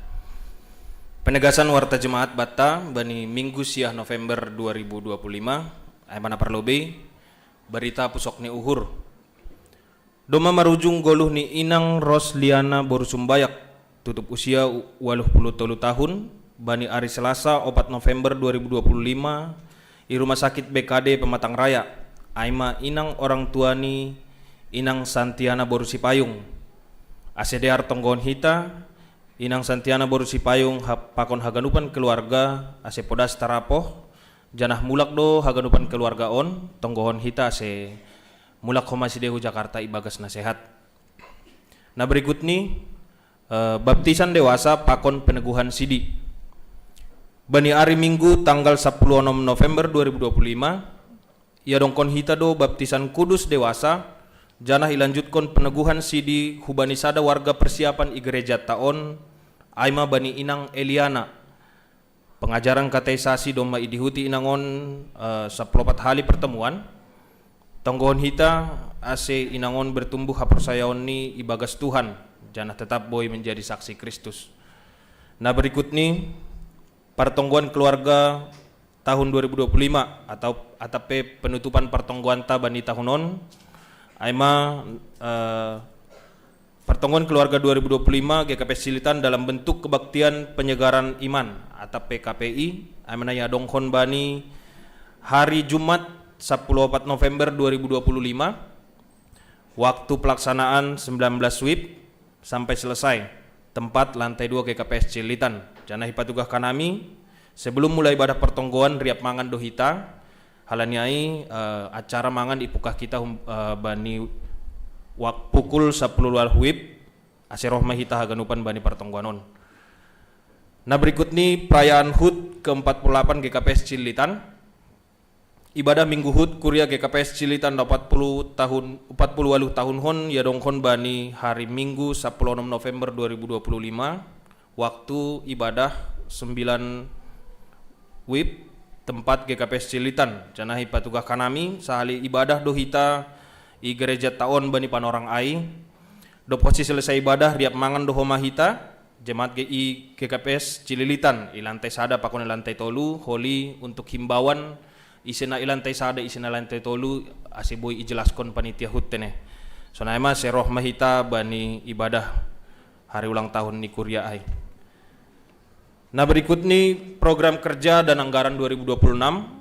Penegasan warta jemaat bata bani minggu siah November 2025 ay mana perlu be berita pusok ni uhur. Doma marujung goluh ni Inang Rosliana Borusumbayak tutup usia 83 tahun bani hari Selasa 4 November 2025 di Rumah Sakit BKD Pematang Raya. Aima inang orang tuani Inang Santiana Borusipayung. ACDR Tonggon Hita Inang Santiana Borusipayung pakon haganupan keluarga ase podas tarapoh janah mulak do haganupan keluarga on Tonggohon Hita ase mulak Homasidehu Jakarta ibagas nasehat. Nah berikut nih baptisan dewasa pakon peneguhan sidi. Bani hari Minggu tanggal 10 November 2025 ia dongkon hita do baptisan kudus dewasa janah ilanjutkon peneguhan sidi hubani sada warga persiapan i gereja taon aima bani Inang Eliana. Pengajaran kateisasi doma idihuti inangon 14 hali pertemuan tonggohon hita ase inangon bertumbuh hapersayaon ni ibagas Tuhan janah tetap boy menjadi saksi Kristus. Nah berikut nih pertongguan keluarga tahun 2025 atau ATP penutupan pertongguan bani tahunon aima pertongguan keluarga 2025 GKPS Cililitan dalam bentuk kebaktian penyegaran iman atau PKPI amana ya dongkon bani hari Jumat 14 November 2025 waktu pelaksanaan 19 sweep sampai selesai tempat lantai 2 GKPS Cilitan. Jana hipatugah kanami sebelum mulai ibadah pertonggoan riap mangan dohita halaniai acara mangan ipukah kita bani pukul 10 wib aseroh mahita haganupan bani pertonggoanon. Nah berikut nih perayaan HUT ke-48 GKPS Cilitan. Ibadah Minggu HUT Kuria GKPS Cilitan 40 tahun hon ya dongkon bani hari Minggu 16 November 2025 waktu ibadah 9 wib tempat GKPS Cilitan. Janahi patugah kanami sahali ibadah dohita i gereja taon bani panorang ai. Do posisi selesai ibadah riap mangan doho mahita jemaat GI GKPS Cililitan i lantai sada pakon lantai tolu holi untuk himbauan isena i lantai sada isena lantai tolu asiboi ijelaskan panitia HUT teneh. Sonaema seroh mahita bani ibadah hari ulang tahun ni kuria ai. Nah berikut nih program kerja dan anggaran 2026.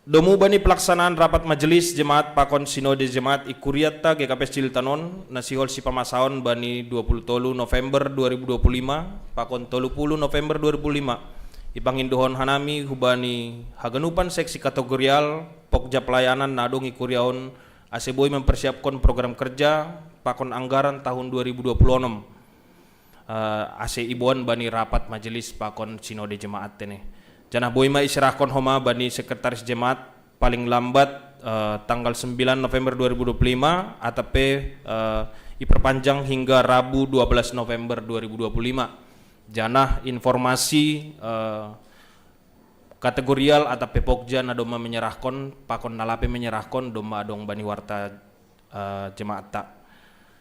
Domu bani pelaksanaan rapat majelis jemaat pakon sinode jemaat ikuriata GKPS Cilitanon nasihol si pamasaon bani 20 November 2025 pakon 30 November 2005 ipangindohon hanami hubani haganupan seksi kategorial pokja pelayanan nadong ikuriaon aseboy mempersiapkan program kerja pakon anggaran tahun 2026 ase ibuan bani rapat majelis pakon sinode jemaat teneh. Janah boima iserahkan homa bani sekretaris jemaat paling lambat tanggal 9 November 2025 atau diperpanjang hingga Rabu 12 November 2025. Janah informasi kategorial atau pokja nadoma menyerahkan pakon nalape menyerahkan doma adong bani warta jemaat tak.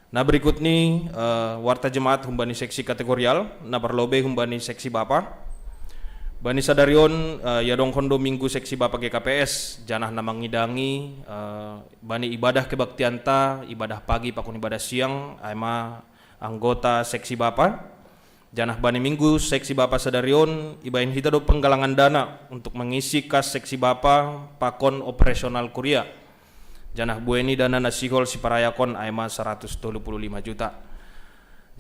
Nah berikut nih warta jemaat humbani seksi kategorial nah perlobe humbani seksi bapa. Bani sadarion ya dongkondo minggu seksi Bapak GKPS janah namang ngidangi bani ibadah kebaktianta ibadah pagi pakun ibadah siang ama anggota seksi Bapak janah bani minggu seksi Bapak sadarion ibain hita do penggalangan dana untuk mengisi kas seksi Bapak pakon operasional kuria janah bueni dana nasihol si parayakon ama 135 juta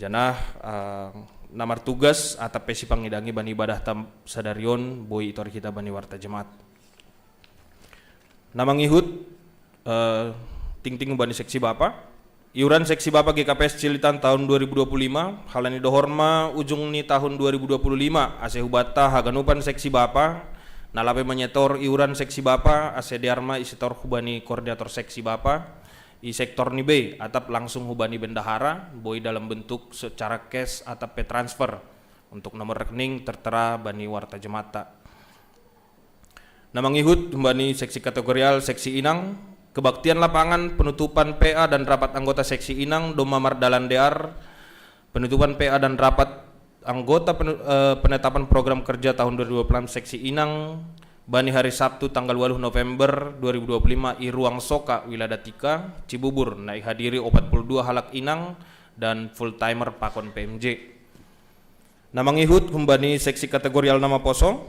janah namar tugas atau pesi pangidangi bani ibadah tam sadarion boy itor kita bani warta jemaat. Namang ihut ting bani seksi Bapak. Iuran seksi Bapak GKPS Cilitan tahun 2025 halani dohorma ujung ni tahun 2025 ase hubata haganupan seksi Bapak nalape menyetor iuran seksi Bapak ase diarma isitor hubani koordinator seksi Bapak. I sektor ni B atap langsung hubani bendahara boy dalam bentuk secara cash atau pay transfer untuk nomor rekening tertera bani warta jemata. Namang ihut hubani seksi kategorial seksi inang kebaktian lapangan penutupan PA dan rapat anggota seksi inang doma mardalan dear penutupan PA dan rapat anggota penetapan program kerja tahun 2026 seksi inang bani hari Sabtu tanggal 8 November 2025 i ruang Soka Wiladatika Cibubur naik hadiri 42 halak inang dan full timer pakon PMJ. Namang ihut humbani seksi kategorial nama poso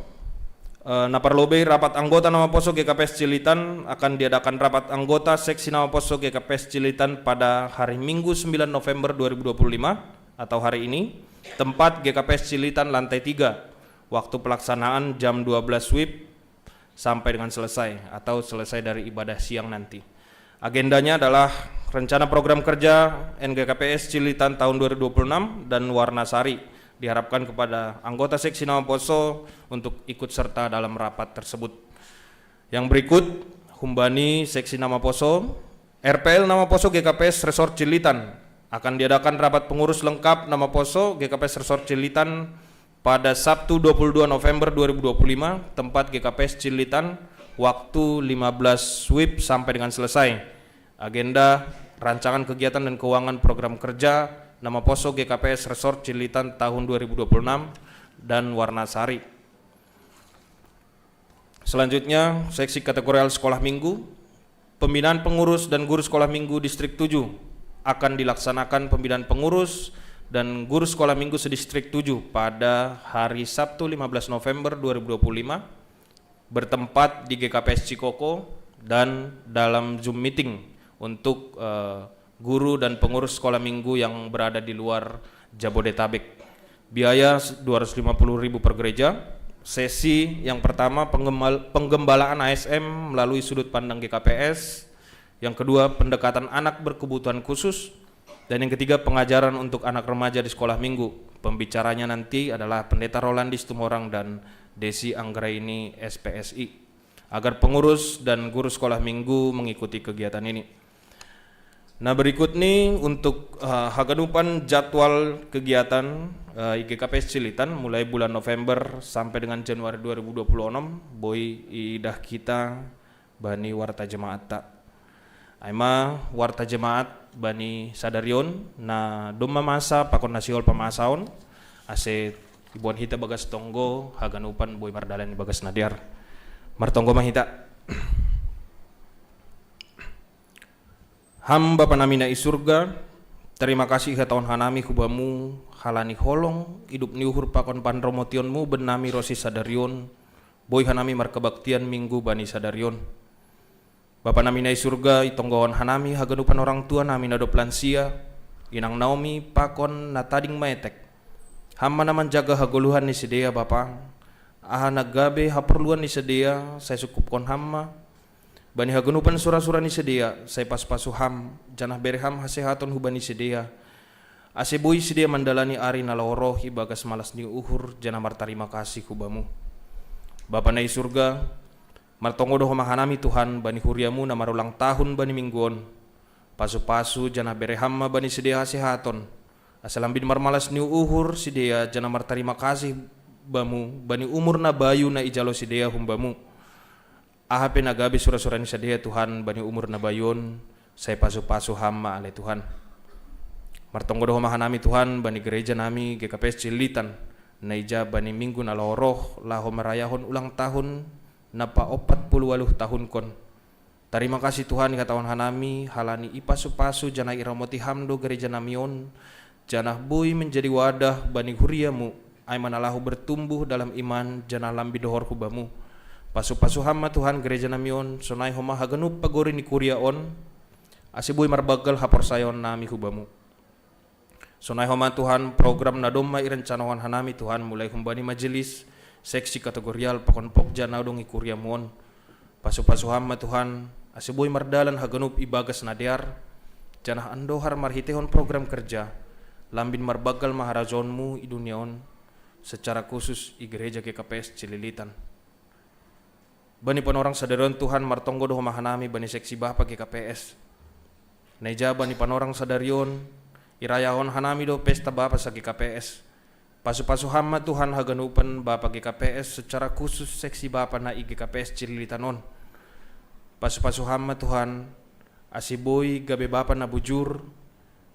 naparlobe rapat anggota nama poso GKPS Cilitan akan diadakan rapat anggota seksi nama poso GKPS Cilitan pada hari Minggu 9 November 2025 atau hari ini tempat GKPS Cilitan lantai 3 waktu pelaksanaan jam 12 WIB sampai dengan selesai atau selesai dari ibadah siang nanti. Agendanya adalah rencana program kerja NGKPS Cilitan tahun 2026 dan warna sari. Diharapkan kepada anggota seksi nama poso untuk ikut serta dalam rapat tersebut. Yang berikut humbani seksi nama poso RPL nama poso GKPS Resort Cilitan akan diadakan rapat pengurus lengkap nama poso GKPS Resort Cilitan pada Sabtu 22 November 2025 tempat GKPS Cilitan waktu 15 WIB sampai dengan selesai. Agenda rancangan kegiatan dan keuangan program kerja nama poso GKPS Resort Cilitan tahun 2026 dan warna sari. Selanjutnya seksi kategorial sekolah minggu pembinaan pengurus dan guru sekolah minggu distrik 7 akan dilaksanakan pembinaan pengurus dan guru sekolah minggu sedistrik 7 pada hari Sabtu 15 November 2025 bertempat di GKPS Cikoko dan dalam Zoom meeting untuk guru dan pengurus sekolah minggu yang berada di luar Jabodetabek. Biaya 250.000 per gereja. Sesi yang pertama penggembalaan ASM melalui sudut pandang GKPS. Yang kedua pendekatan anak berkebutuhan khusus. Dan yang ketiga pengajaran untuk anak remaja di sekolah minggu. Pembicaranya nanti adalah Pendeta Rolandis Tumorang dan Desi Anggraini SPSI. Agar pengurus dan guru sekolah minggu mengikuti kegiatan ini. Nah berikut nih untuk haganupan jadwal kegiatan IGKPS Cilitan mulai bulan November sampai dengan Januari 2026 boy idah kita bani warta jemaat tak aima warta jemaat bani sadarion na doma masa pakon nasiol pamasaon ase ibuan hita bagas tonggo haganupan boy mardalan bagas nadiar martonggo mahita. Hamba panamina isurga, terima kasih ke tahun hanami kubamu, halani holong, hidup niuhur pakon panromotionmu benami rosi sadarion, boy hanami markebaktian minggu bani sadarion. Bapa namina isurga, itonggohon hanami haganupan orang tua nami nadop lansia, inang Naomi pakon natading maetek. Hamba naman jaga hagoluhan ni sedia bapa, aha nagabe haperluan ni sedia, saya cukupkon hamba. Bani hagunupan sura-sura ni sedia, saya pas-pasu ham, janah bereham hasehaton hubani sedia. Ase boy sedia mandalani ari naloroh ibagas malas ni uhur, janah martarima kasih hubamu. Bapa nai surga, martongo doh mahanami Tuhan, bani huriamu na marulang tahun bani mingguon. Pasu-pasu janah bereham bani sedia hasehaton. Asalambin marmalas ni uhur sedia, janah martarima kasih bamu, bani umur na bayu na ijalo sedia humbamu. Ahape nagabi sura-sura ni sedia Tuhan bani umur na bayon saya pasu-pasu hama ale Tuhan. Martonggo doh mahanami Tuhan bani gereja nami GKPS Cilitan naija bani minggu na loroh laho merayahon ulang tahun napa 48 tahun kon. Terima kasih Tuhan katawan hanami halani ipasu-pasu janah iramoti hamdo gereja namion janah bui menjadi wadah bani huriamu ay manalahu bertumbuh dalam iman janah lambi dohor hubamu. Pasu-pasu hama Tuhan gereja namion sonai homa haganup pagori ni kuriaon asibuy marbagal hapor sayon nami hubamu. Sonai homa Tuhan program na domma irencanawan hanami Tuhan mulai humbani majelis seksi kategorial pakon pokja na dong ikuriamuon. Pasu-pasu hama Tuhan asibuy mardalan haganup ibagas nadiar janah andohar marhitehon program kerja lambin marbagal maharazonmu i duniaon secara khusus i gereja GKPS Cililitan. Bani panorang sadarion Tuhan martonggo doh mahanami bani seksi bapa GKPS. Neja bani panorang sadarion irayahon hanami do pesta bapa sa GKPS. Pasu-pasu hama Tuhan haganupan bapa GKPS secara khusus seksi bapa na GKPS Cililitanon. Pasu-pasu hama Tuhan asiboy gabe bapa na bujur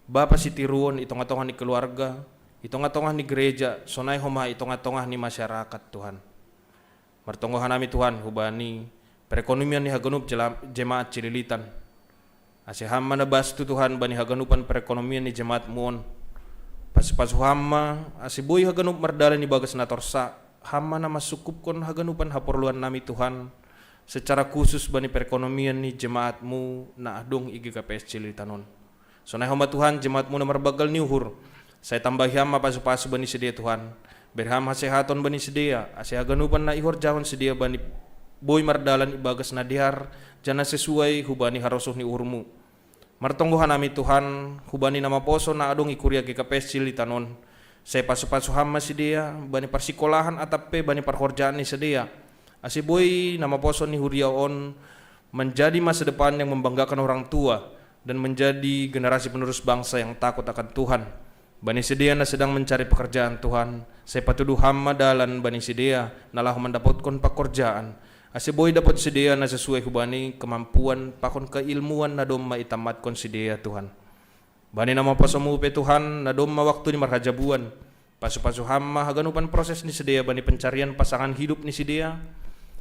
bapa si tiruon itong-atongah ni keluarga itong-atongah ni gereja sonai homa itong-atongah ni masyarakat Tuhan. Martonggo hanami Tuhan hubani perekonomian ni haganup jemaat Cililitan. Ase hama na bastu Tuhan bani haganupan perekonomian ni jemaat muon. Pas-pasu hama asiboy haganup mardala ni bagas na torsa. Hama na masukupkon haganupan haporluan nami Tuhan. Secara khusus bani perekonomian ni jemaatmu na adong IGKPS Cililitanon. Sonai hama Tuhan jemaatmu na marbagal ni uhur. Saya tambahi hama pasu-pasu bani sedia Tuhan. Berham hasehaton bani sedia ase haganupan na ihor jahon sedia bani boy mardalan ibagas na dihar jana sesuai hubani harosuh ni urmu. Martonggo hanami Tuhan hubani nama poso na adong ikuria GKPS Cilitanon. Saya pasu-pasu hama sedia bani parsikolahan atape bani parhorjaan ni sedia. Ase boy nama poso ni huriaon menjadi masa depan yang membanggakan orang tua dan menjadi generasi penerus bangsa yang takut akan Tuhan. Bani sedia na sedang mencari pekerjaan Tuhan. Saya patuduh hama dalan bani sedia nalah mendapatkan pekerjaan. Ase boy dapat sedia na sesuai hubani kemampuan pakon keilmuan na domma itamat kon sedia Tuhan. Bani nama pasamu pe Tuhan na domma waktu ni marhajabuan. Pasu-pasu hama haganupan proses ni sedia bani pencarian pasangan hidup ni sedia.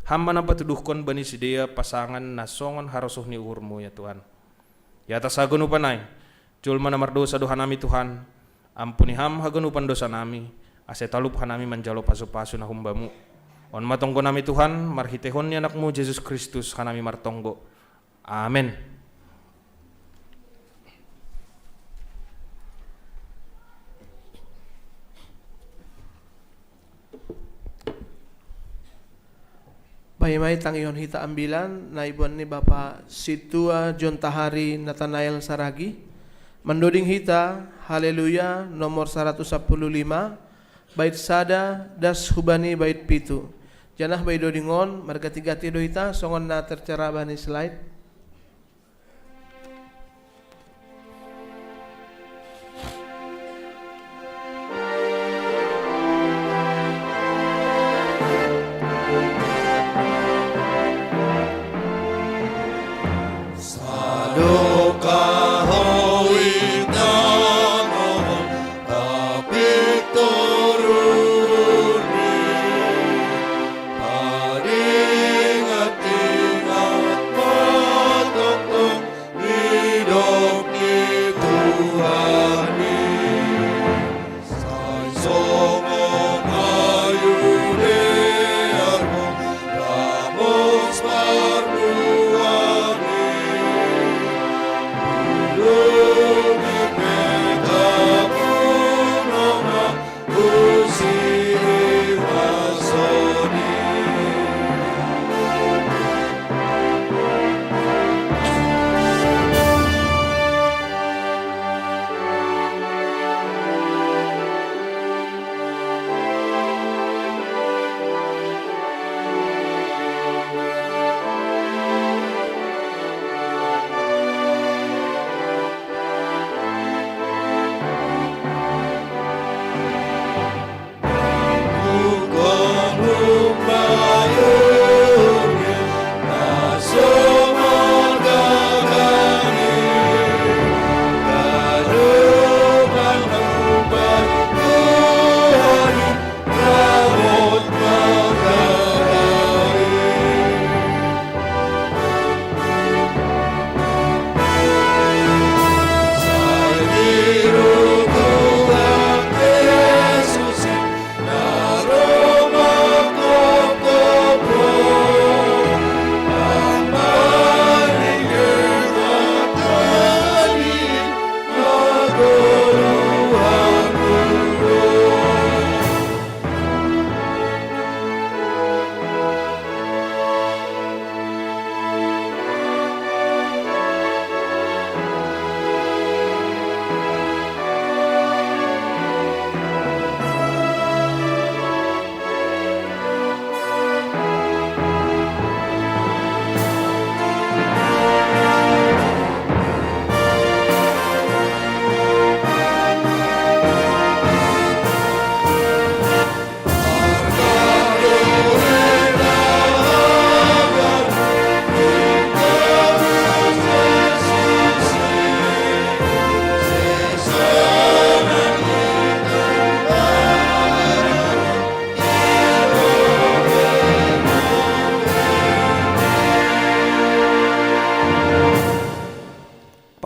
Hama na patuduhkon bani sedia pasangan na songon harosuh ni uhurmu ya Tuhan. Ya atas haganupan ay julma na mardosa dohanami Tuhan. Ampuni ham haganupan dosa nami, ase talup hanami manjalo pasu-pasu na humbamu. On matonggo nami Tuhan, marhitehon ni anakmu Yesus Kristus hanami martonggo. Amin. Baimay tangiyon hita ambilan na ibuan ni Bapak Situa John Tahari Nathanael Saragi. Mendoding hita, haleluya, nomor 115, bait sada, das hubani bait pitu. Janah bay dodingon, marga tiga tido hita, songon na tercara bani slide.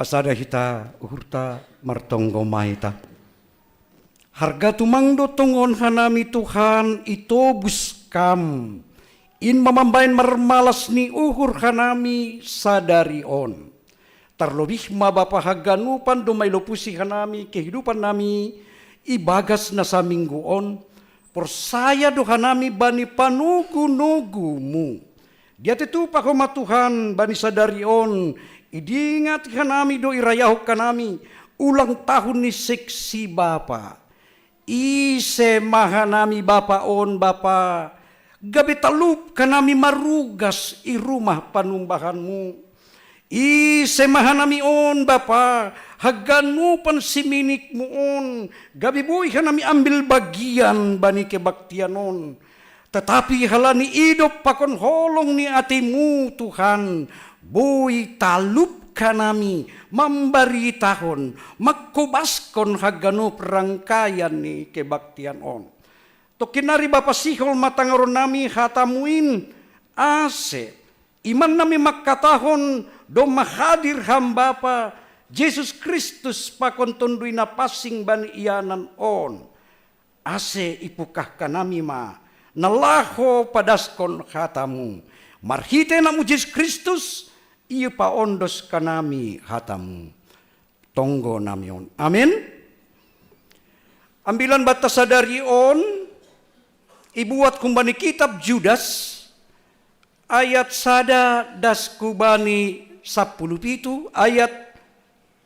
Pasada hita uhurta martonggo maita. Harga tumangdo tongon hanami Tuhan itobus kam. In mamambain marmalas ni uhur hanami sadari on. Terlebih mabapa haganupan dumay lopusi hanami kehidupan nami ibagas na sa minggu on. Persaya do hanami bani panugu-nugumu. Dia tetu pakoma Tuhan bani sadari on. Idingat kanami do irayahok kanami ulang tahun ni seksi Bapa. Ise mahanami Bapa on Bapa. Gabi talup kanami marugas i rumah panumbahanmu. Ise mahanami on Bapa. Haganupan siminik mo on. Gabi boy kanami ambil bagian bani kebaktian on. Tetapi halani idop pakon holong ni atimu Tuhan. Boy talup kanami memberitakan magkubaskon hagano perangkayan ni kebaktian on. Tokinari Bapa sihol matangaron nami hatamuin ase iman nami magkatahon do mahadir ham Bapa Jesus Kristus pakon tundui na pasing bani ianan on. Ase ipukah kanami ma nalaho padaskon hatamu. Marhite namu Jesus Kristus iya paondos kanami hatamu. Tonggo namion. Amin. Ambilan bata sadari on. Ibuat kumbani kitab Judas. Ayat sada das kubani 10 ayat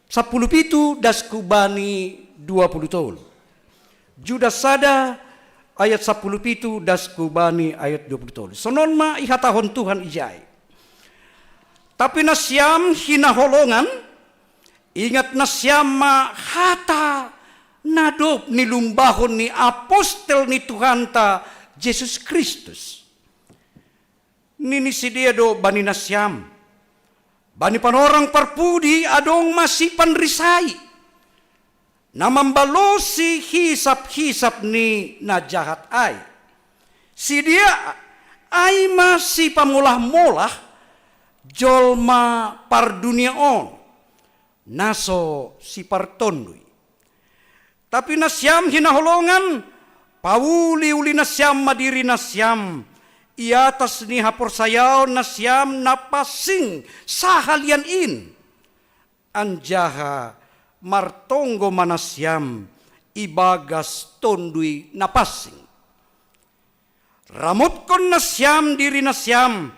10 das kubani 20 tol. Judas sada ayat 10 das kubani ayat 20 tol. Sonon ma ihatahon Tuhan ijay. Tapi nasyam hinaholongan, ingat nasyam ma hata nadop nilumbahon ni apostel ni Tuhan ta Jesus Kristus. Nini si dia do bani nasyam. Bani panorang parpudi adong masih panrisai. Na membalosi hisap-hisap ni na jahat ay. Si dia ay masih pamulah-mulah jolma par dunia on. Naso si partondui. Tapi nasyam hinaholongan pauli-uli nasyam madiri nasyam. Iatas ni hapor sayaw nasyam napasing sahalian in. Anjaha martonggo manasyam ibagas tondui napasing. Ramot kon nasyam diri nasyam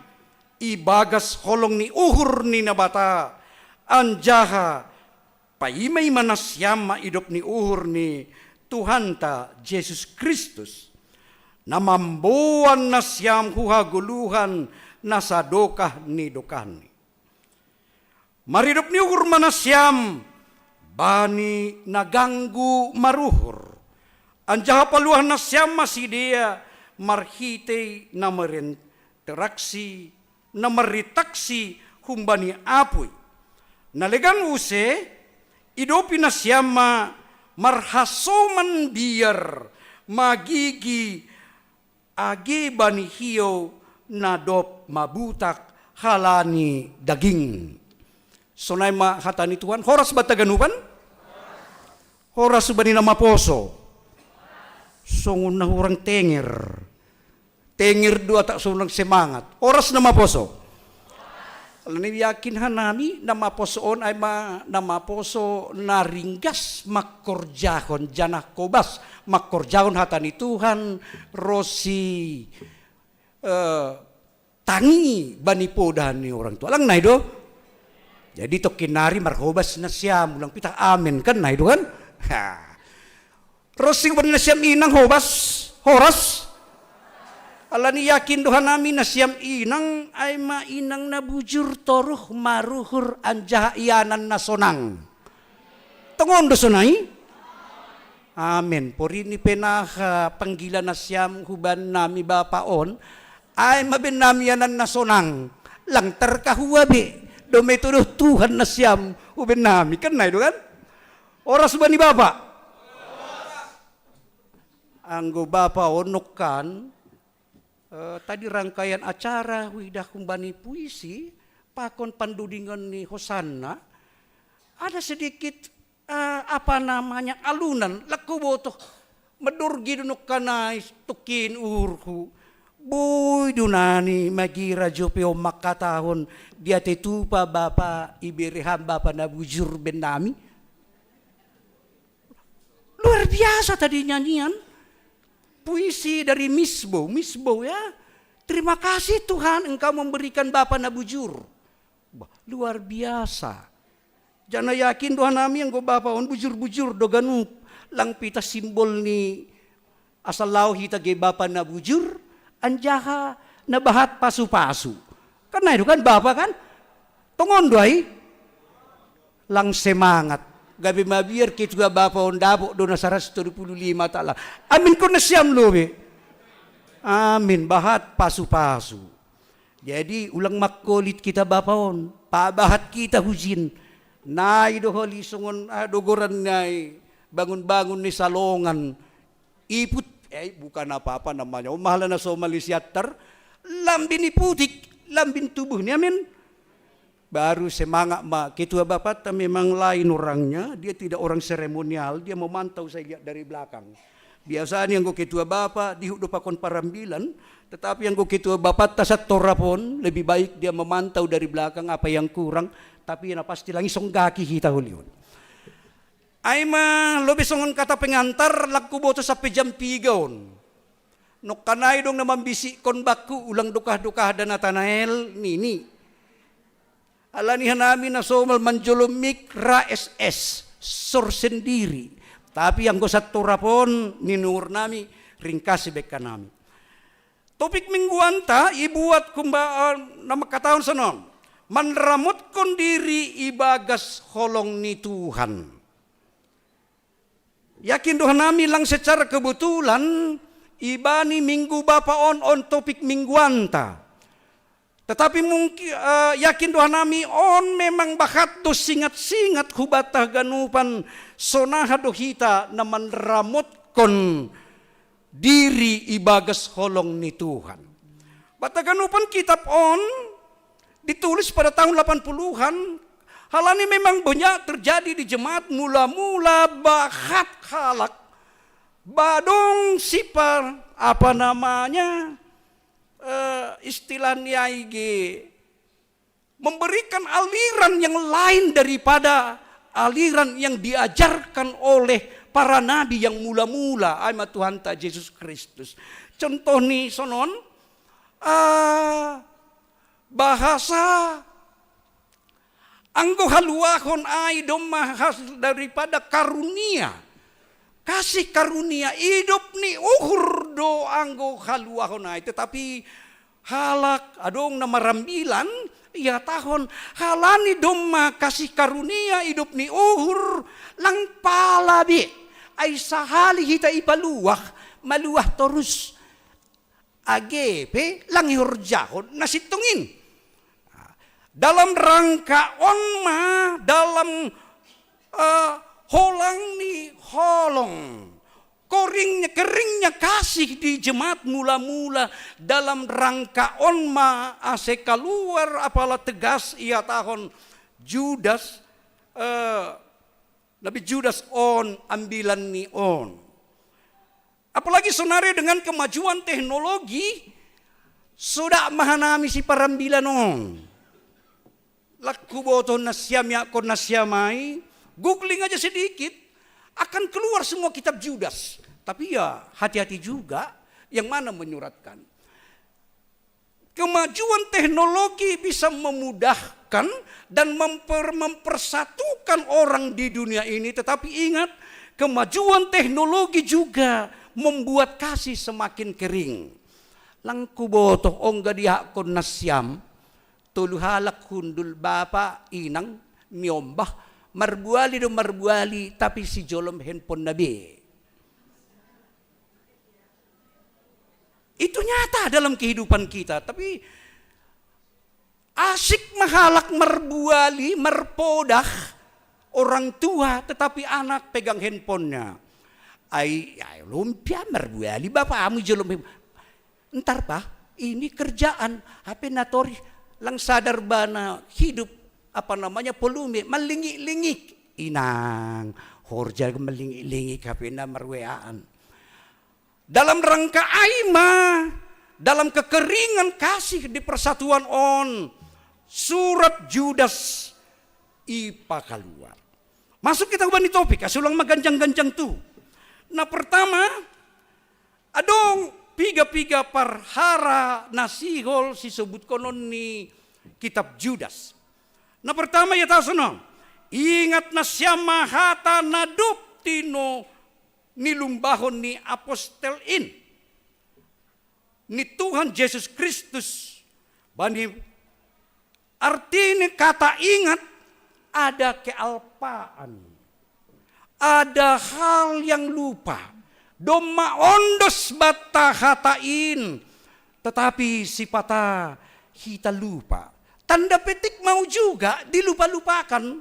ibagas holong ni uhur ni nabata. Anjaha paimay manasyam maidop ni uhur ni Tuhanta Jesus Kristus. Namambuan nasyam huhaguluhan nasadokah ni dokahni. Maridop ni uhur manasyam bani naganggu maruhur. Anjaha paluhan nasyam masih dia marhite namarin teraksi namaritaksi humbani apuy. Nalegan use idopi nasyam marhasoman biar magigi agi bani hiyo nadop mabutak halani daging. Sonay hatani Tuhan. Horas bataganupan? Horas bani nama poso. Songun na hurang tenger. Tenger dua tak sunang semangat. Horas nama poso. Alani yakin hanami nama posoon ay nama poso naringgas makorjahon janah kobas makorjahon hatani Tuhan rosi tangi bani podahan ni orang tua lang na do. Jadi to kinari markobas na siya mulang pita amin kan na do kan. Rosi bani na siyam inang hobas horas. Alani yakin dohan namin na siyam inang ay mainang nabujur toruh maruhur anjaha iyanan na sonang. Tungon do sonay? Amen. Pori ni penaha panggilan na siyam huban nami bapaon ay mabinamyanan na sonang. Lang terkahuwabi. Dometuduh Tuhan na siyam huban nami. Kan na ito kan? Oras ba ni bapa? Anggo bapaon nukan. Tadi rangkaian acara widah kumbani puisi pakon pandudingan ni Hosanna ada sedikit alunan laku botoh medurgi dunuk kanai tukin urku boy dunani magira jopeo makatahon dia tetupa bapa ibiriham bapa nabujur benami luar biasa tadi nyanyian. Puisi dari Misbo ya. Terima kasih Tuhan engkau memberikan Bapa nabujur. Luar biasa. Jana yakin Tuhan nami yang go Bapa on bujur-bujur doganup. Lang pita simbol ni asal lau hita ge Bapa nabujur. Anjaha nabahat pasu-pasu. Karena itu kan Bapa kan. Tungon doai. Lang semangat. Gabi mabiar kita juga bapa ondabo do nasaras 35 ta'ala. Amin ko na siyam lobe. Amin. Bahat pasu-pasu. Jadi ulang makolit kita bapaon. Pabahat kita hujin. Nai doholi sungon dogoran nai. Bangun-bangun ni salongan. Iput. Bukan apa-apa namanya. Mahala na so malisiatar. Lambin iputik. Lambin tubuh ni. Amin. baru semangat ketua bapak memang lain orangnya, dia tidak orang seremonial, dia memantau saya lihat dari belakang. Biasanya yang ketua bapak dihuduk pakon parambilan, tetapi yang ketua bapak tasat torapon lebih baik dia memantau dari belakang apa yang kurang, tapi yang pasti lagi songgaki kita huliun. Aima lo besongon kata pengantar laku boto sampai jam 3 on. Nok kanay dong naman bisik kon baku ulang dukah-dukah dan Nathanael nini. Alanihan namin na somal manjolomik ra SS sor sendiri. Tapi yang gosat turapon ninur nami ringkasi beka nami. Topik mingguan ta ibuat kumbaan nama kataon sanon. Manramot kon diri ibagas holong ni Tuhan. Yakin doa nami lang secara kebetulan ibani minggu bapa on topik mingguan ta. Tetapi mungkin yakin doa nami on memang bakat do singat-singat hubatah ganupan sonaha dohita naman ramot kon diri ibagas holong ni Tuhan. Bata ganupan kitab on ditulis pada tahun 80-an. Hal ini memang banyak terjadi di jemaat mula-mula bakat halak. Badong sipar apa namanya? Istilahnya memberikan aliran yang lain daripada aliran yang diajarkan oleh para nabi yang mula-mula ama Tuhan ta Yesus Kristus. Contoh nih sonon bahasa anggo haluahon ai domah daripada karunia. Kasih karunia hidup ni uhur do anggo haluahonai. Tetapi halak adong nama rambilan ya tahun halani doma kasih karunia hidup ni uhur lang palabi ay sahali hita ipaluah maluah terus agepe lang ihurjahon nasitungin dalam rangka onma dalam holang ni holong keringnya kasih di jemaat mula-mula dalam rangka onma ase keluar apalah tegas ia tahun Judas Nabi Judas on ambilan ni on. Apalagi sonare dengan kemajuan teknologi sudah mahanami si parambilan on. Laku boto nasyam yakon nasyamai. Googling aja sedikit, akan keluar semua kitab Judas. Tapi ya hati-hati juga yang mana menyuratkan. Kemajuan teknologi bisa memudahkan dan mempersatukan orang di dunia ini. Tetapi ingat, kemajuan teknologi juga membuat kasih semakin kering. Langku botoh ongga dihakon nasyam, tuluhalak hundul bapa inang niombah, marbuali do marbuali tapi si jolom handphone nabi. Itu nyata dalam kehidupan kita. Tapi asik mahalak marbuali, marpodah orang tua tetapi anak pegang handphonenya. Ay lumpia marbuali bapak amu jolom. Entar pak ini kerjaan HP natori lang sadar bana hidup apa namanya polume melingi-lingi inang horja melingi-lingi kapena marweaan dalam rangka aima dalam kekeringan kasih di persatuan on surat Judas ipa keluar masuk kita ubah topik asulang maganjang-ganjang tuh. Nah pertama adong piga-piga parhara nasihol si sebut konon ni kitab Judas. Nah pertama ya tahu sono, ingat na siyama hata nadup tino nilumbahon ni apostelin ni Tuhan Yesus Kristus. Bani artinya kata ingat ada kealpaan, ada hal yang lupa. Doma ondos bata hatain, tetapi sipata kita lupa. Tanda petik mau juga dilupa-lupakan.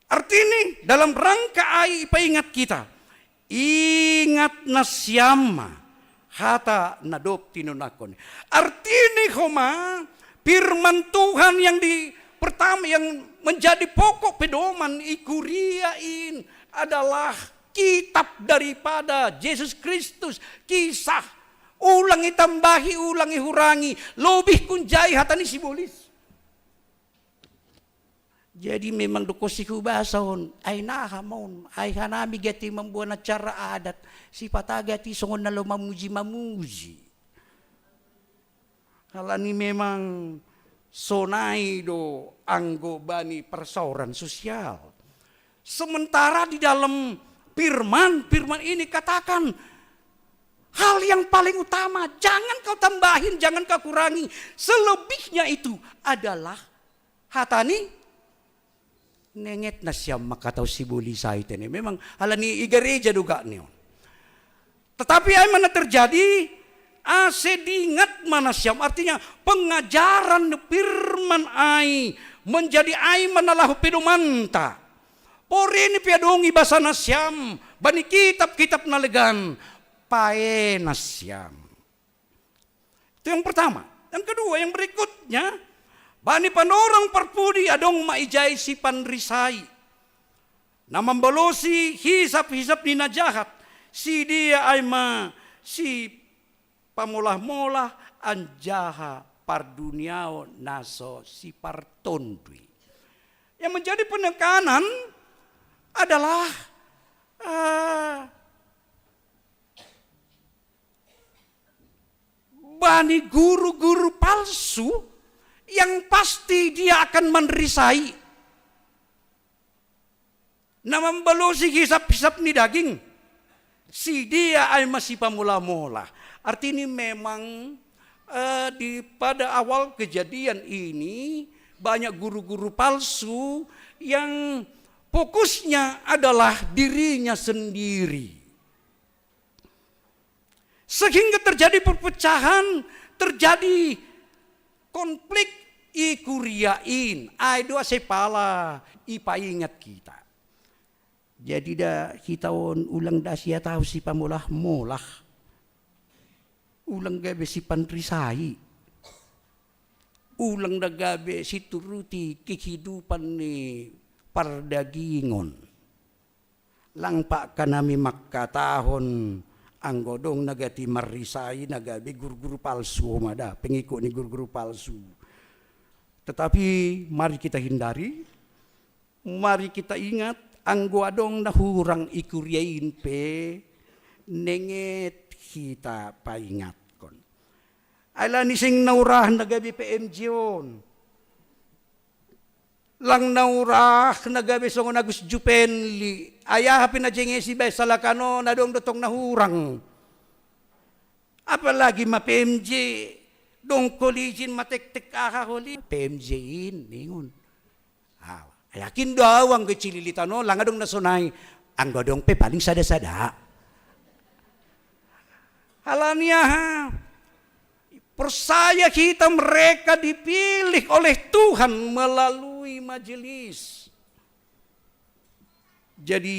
Artinya dalam rangka ai ingat kita. Ingat na siyama hata nadop tinunakon. Artinya homa firman Tuhan yang pertama yang menjadi pokok pedoman ikuriain adalah kitab daripada Yesus Kristus, kisah. Ulangi tambahi, ulangi hurangi, lebih kunjai hatani simbolis. Jadi memang dokosiku bason, ay nahamon, ay hanami gati membuat acara adat, si patagati songon na lo mamuji. Halani memang sonai do anggo bani persauran sosial. Sementara di dalam firman ini katakan hal yang paling utama, jangan kau tambahin, jangan kau kurangi. Selebihnya itu adalah hatani nenget na siya makataw sibuli sa iten. Memang halani igareja duga niyo. Tetapi ay mana terjadi sedingat mana siya. Artinya pengajaran firman ay menjadi ay manalahu pinumanta. Porini piadongi basa na siyam. Bani kitab-kitab nalegan. Pae na siyam. Itu yang pertama. Yang kedua, yang berikutnya. Bani panorang parpudi adong maijay si panrisay. Na membalosi hisap-hisap ni najahat. Si dia ay si pamulah-mulah anjaha parduniao naso si partondwi. Yang menjadi penekanan adalah bani guru-guru palsu yang pasti dia akan menerisai. Na membalosi hisap-hisap ni daging. Si dia ay masih pamula-mula. Artinya memang pada awal kejadian ini banyak guru-guru palsu yang fokusnya adalah dirinya sendiri. Sehingga terjadi perpecahan, terjadi konflik ikuriain. Ay doa sepala ipaingat kita. Jadi dah kita ulang dah sia tahu si pamulah-mulah. Ulang gabe si panrisai. Ulang dah gabe si turuti kehidupan ni pardagingon. Langpak kanami makkatahon anggodong nagati marisai nagabe guru-guru palsu mada pengikut ni guru-guru palsu. Tetapi mari kita hindari, mari kita ingat anggodong nahurang ikuriain pe nenget kita paingat kon. Ala nising naurah nagabe PMJ-on. Lang naurah nagabe songon Agus Jupenli. Ayah pinajenge si bay salakano nadong dotong nahurang. Apalagi ma PMJ dong kolijin matek-tek akaholi PMJ in ningon. Yakin daw ang kecililitan no lang adong nasunay ang godong pe paling sada-sada. Halania percaya kita mereka dipilih oleh Tuhan melalui majelis. Jadi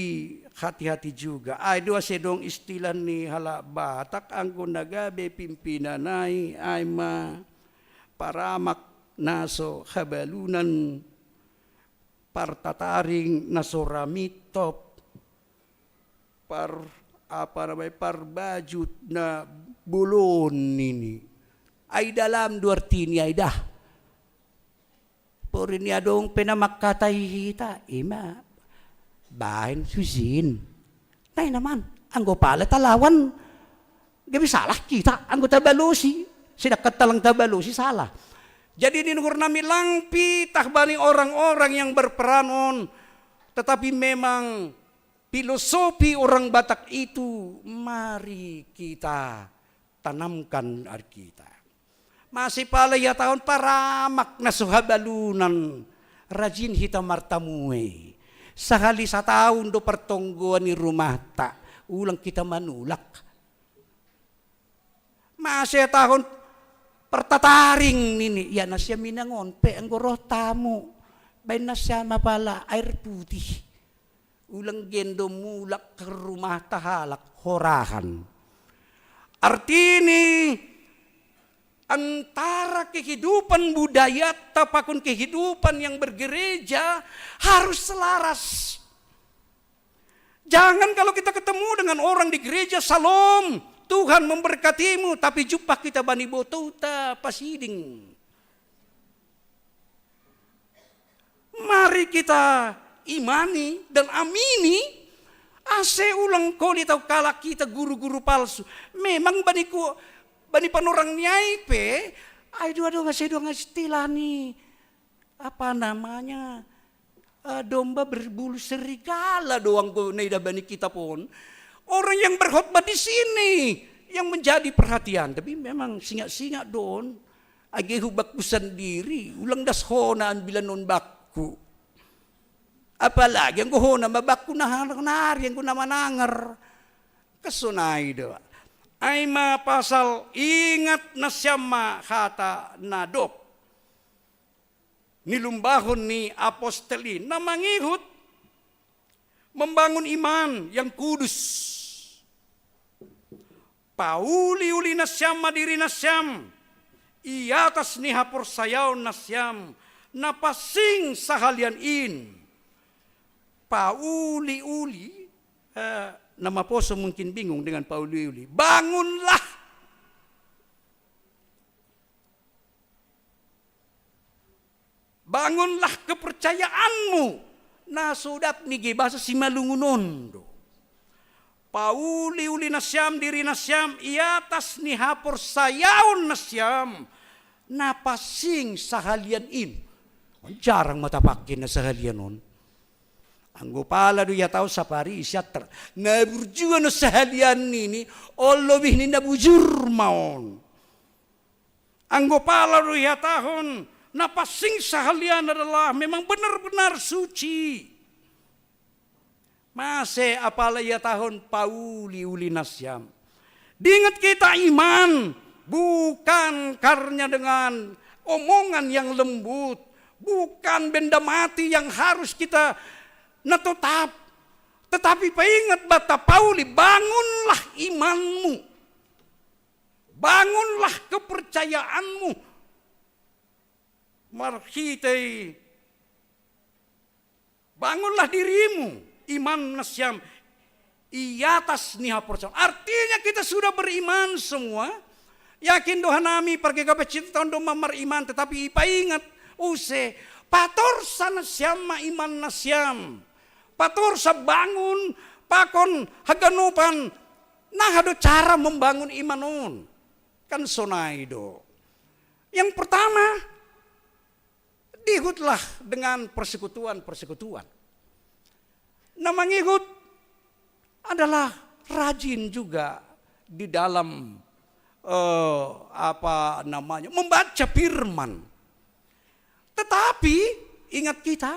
hati-hati juga. Ay doa sedong istilah ni hala batak anggo nagabe pimpinanay ay paramak naso habalunan partataring naso ramitop parbajut na bulon ini. Ay dalam duartini ay dah. Porin niya dong penamakatay kita. Ima. Bahin susin. Nay naman. Anggo pala talawan. Gabi salah kita. Anggo tabalusi. Sidakat talang tabalusi salah. Jadi dinukur namin lang pitah bani orang-orang yang berperanon. Tetapi memang filosofi orang Batak itu mari kita tanamkan kita. Masih pala ya tahun paramak na suhabalunan rajin hita martamue. Sahali sa tahun do pertonggoan ni rumah tak ulang kita manulak. Masih tahun pertataring nini ya nasya minangon pe ang goroh tamu. Bain nasya mapala air putih. Ulang gendo mulak ke rumah tahalak horahan. Artini antara kehidupan budaya tapakun kehidupan yang bergereja harus selaras. Jangan kalau kita ketemu dengan orang di gereja, salam, Tuhan memberkatimu, tapi jumpa kita bani botouta pasiding. Mari kita imani dan amini. Ase ulang koli tau kala kita guru-guru palsu. Memang bani panorang nyai pe, aduh ngasih istilah nih. Apa namanya? Domba berbulu serigala doang ko naida bani kita pun. Orang yang berkhotbah di sini yang menjadi perhatian, tapi memang singa-singa don. Agi hubakku sendiri, ulang das honaan bila non bakku. Apalagi yang kuhona mabakku nahar yang kuna manangar. Kasunay doa. Ay pasal ingat na siyama hata nadok. Nilumbahon ni apostolin na mangihut membangun iman yang kudus. Pauli-uli na siyam madiri na siyam. Iatas ni hapor sayaw na siyam. Napasing sa halyanin. Pauli-uli. Nama poso mungkin bingung dengan pauli-uli. Bangunlah. Bangunlah kepercayaanmu. Na sudat ni bahasa simalungunondo. Pauli-uli nasyam diri nasyam. Iatas ni hapor sayaon nasyam. Napasing sahalian in. Jarang matapakin na sahalian on. Ang gopala do ya tao sa Paris yatra. Naburjuan no sahalian nini. Olobih ni nabujur maon. Ang gopala do ya tahon. Napasing sahalian adalah memang benar-benar suci. Mase apalaya tahun pauli-uli nasyam. Diingat kita iman. Bukan karena dengan omongan yang lembut. Bukan benda mati yang harus kita natutap. Tetapi paingat bata pauli, bangunlah imanmu. Bangunlah kepercayaanmu. Marhitei, bangunlah dirimu, iman nasyam, iatas niha percaya. Artinya kita sudah beriman semua, yakin doa nami pergi ke pecintang do mamar iman, tetapi ingat, use, pator sana syama iman nasyam, pator sa bangun, pakon haganupan, nah ada cara membangun iman on, kan sonaido. Yang pertama, ihutlah dengan persekutuan-persekutuan. Nah, mengikut adalah rajin juga di dalam membaca firman. Tetapi ingat kita,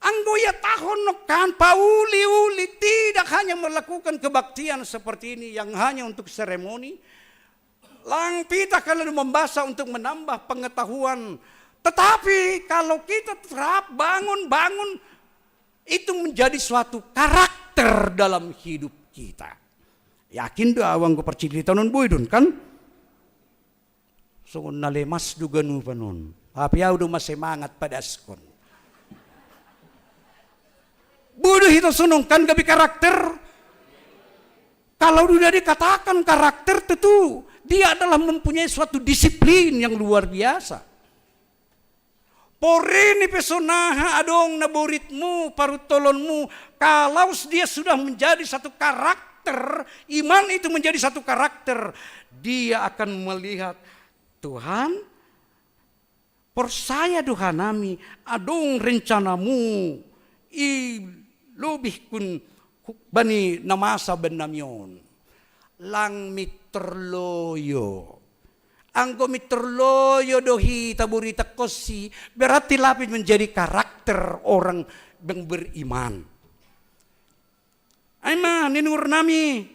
anggoya tahun kan pauli-uli tidak hanya melakukan kebaktian seperti ini yang hanya untuk seremoni. Lang pita kalau membaca untuk menambah pengetahuan. Tetapi kalau kita terap bangun-bangun, itu menjadi suatu karakter dalam hidup kita. Yakin doa awang ko percilitan nun buidun kan? So nalemas duga nupa nun. Tapi aku udah semangat pada skon. Bodoh itu sunungkan gabi karakter. Kalau sudah dikatakan karakter tentu dia adalah mempunyai suatu disiplin yang luar biasa. Porini pesonaha adong naboritmu, parutolonmu. Kalau dia sudah menjadi satu karakter, iman itu menjadi satu karakter. Dia akan melihat, Tuhan, persaya Tuhan nami, adong rencanamu, lebih kun bani namasa benamyon. Lang mitrloyo. Anggo mitrloyo dohi taburita kosi berarti lapis menjadi karakter orang yang beriman. Aima ninur nami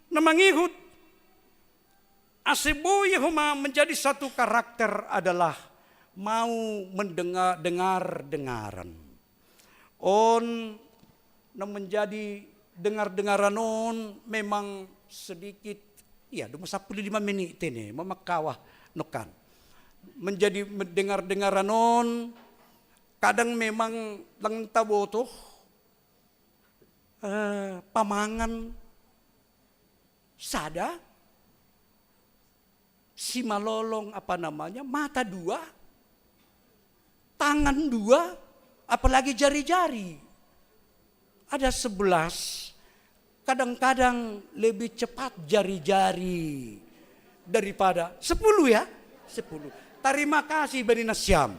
namangihut aseboy huma menjadi satu karakter adalah mau mendengaran. On na menjadi dengar-dengaran on memang sedikit Iya, 25 menit ini memakawah nokan. Menjadi mendengar-dengar non, kadang memang lang taboto, pamangan sada, si malolong apa namanya, mata dua, tangan dua, apalagi jari-jari. Ada 11, kadang-kadang lebih cepat jari-jari daripada 10 ya, 10. Terima kasih Bani Nasyam.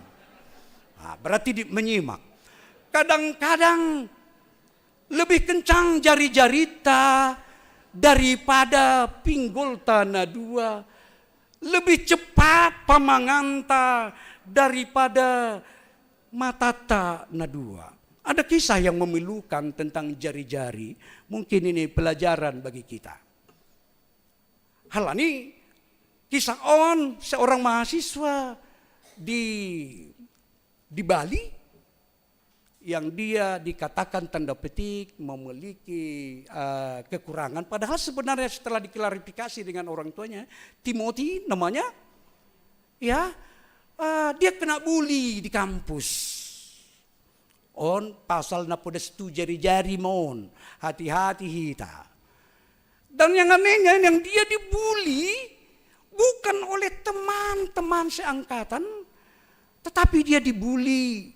Nah, berarti menyimak. Kadang-kadang lebih kencang jari-jari ta daripada pinggul tanah dua. Lebih cepat pamanganta daripada mata ta na dua. Ada kisah yang memilukan tentang jari-jari. Mungkin ini pelajaran bagi kita. Hal ini kisah seorang mahasiswa di Bali yang dia dikatakan tanda petik memiliki kekurangan, padahal sebenarnya setelah diklarifikasi dengan orang tuanya, Timothy namanya, ya dia kena bully di kampus. Pasal na podes tu jari-jari mon, hati-hati hita. Dan yang anehnya yang dia dibully bukan oleh teman-teman seangkatan, tetapi dia dibully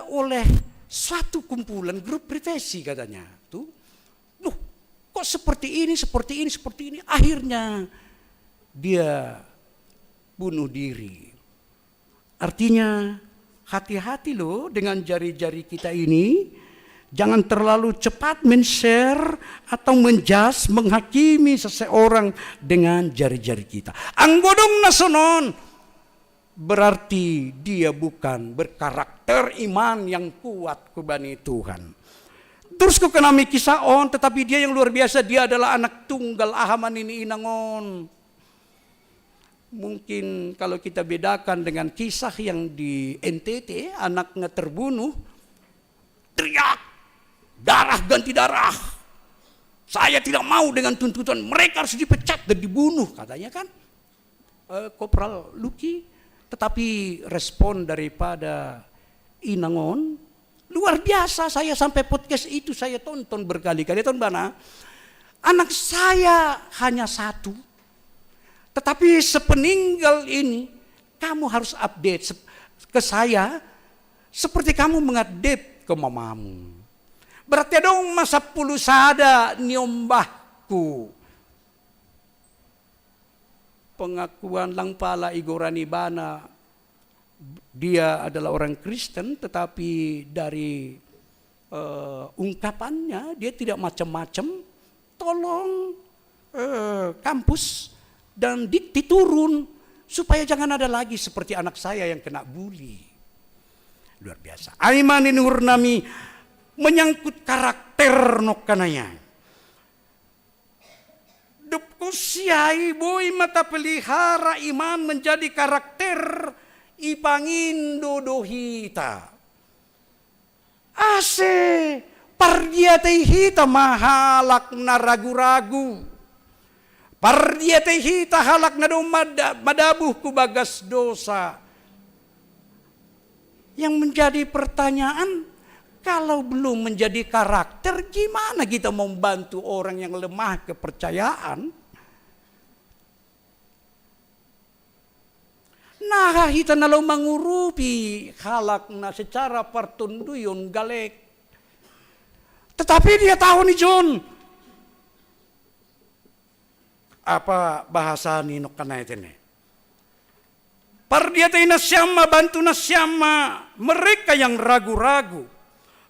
oleh suatu kumpulan grup privasi katanya. Tuh, loh, kok seperti ini. Akhirnya dia bunuh diri. Artinya hati-hati loh dengan jari-jari kita ini. Jangan terlalu cepat men-share atau menjudge, menghakimi seseorang dengan jari-jari kita. Anggodong nasonon berarti dia bukan berkarakter iman yang kuat kubani Tuhan. Terus ku kenami kisah tetapi dia yang luar biasa, dia adalah anak tunggal ahaman ini inangon. Mungkin kalau kita bedakan dengan kisah yang di NTT, anaknya terbunuh, teriak. Darah ganti darah. Saya tidak mau dengan tuntutan, mereka harus dipecat dan dibunuh katanya kan. Kopral Luki. Tetapi respon daripada Inangon luar biasa. Saya sampai podcast itu saya tonton berkali-kali. Tonton mana? Anak saya hanya 1. Tetapi sepeninggal ini kamu harus update ke saya seperti kamu mengupdate ke mamamu. Berarti dong masa puluh sada niombahku. Pengakuan lang pala Igorani Bana, dia adalah orang Kristen, tetapi dari ungkapannya dia tidak macam-macam. Tolong kampus dan diturun supaya jangan ada lagi seperti anak saya yang kena bully. Luar biasa. Aiman Nur Nami menyangkut karakter nokanaya. Depkusiai boy mata pelihara iman menjadi karakter ipangin dodohita. Ase pardiate hita mahalak na ragu-ragu. Pardiate hita halak na madabuh ku bagas dosa. Yang menjadi pertanyaan, kalau belum menjadi karakter, gimana kita mau membantu orang yang lemah kepercayaan? Nah, kita nalau mengurupi halakna secara pertunduyun galek. Tetapi dia tahu nih John. Apa bahasa ni nokana itu nih? Pardiatai nasyama, bantu nasyama. Mereka yang ragu-ragu.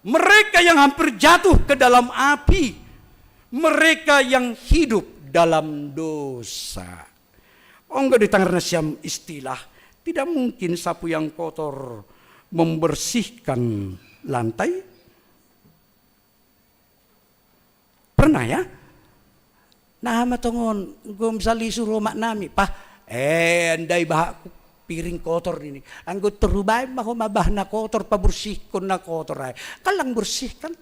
Mereka yang hampir jatuh ke dalam api. Mereka yang hidup dalam dosa. Enggak di tangan nasyam istilah. Tidak mungkin sapu yang kotor membersihkan lantai. Pernah ya? Nah matongon, gom sali suruh mak nami. Andai bahak piring kotor ini. Anggo terubay maho mabah na kotor, pabersihkan na kotor ay. Kalang bersihkan.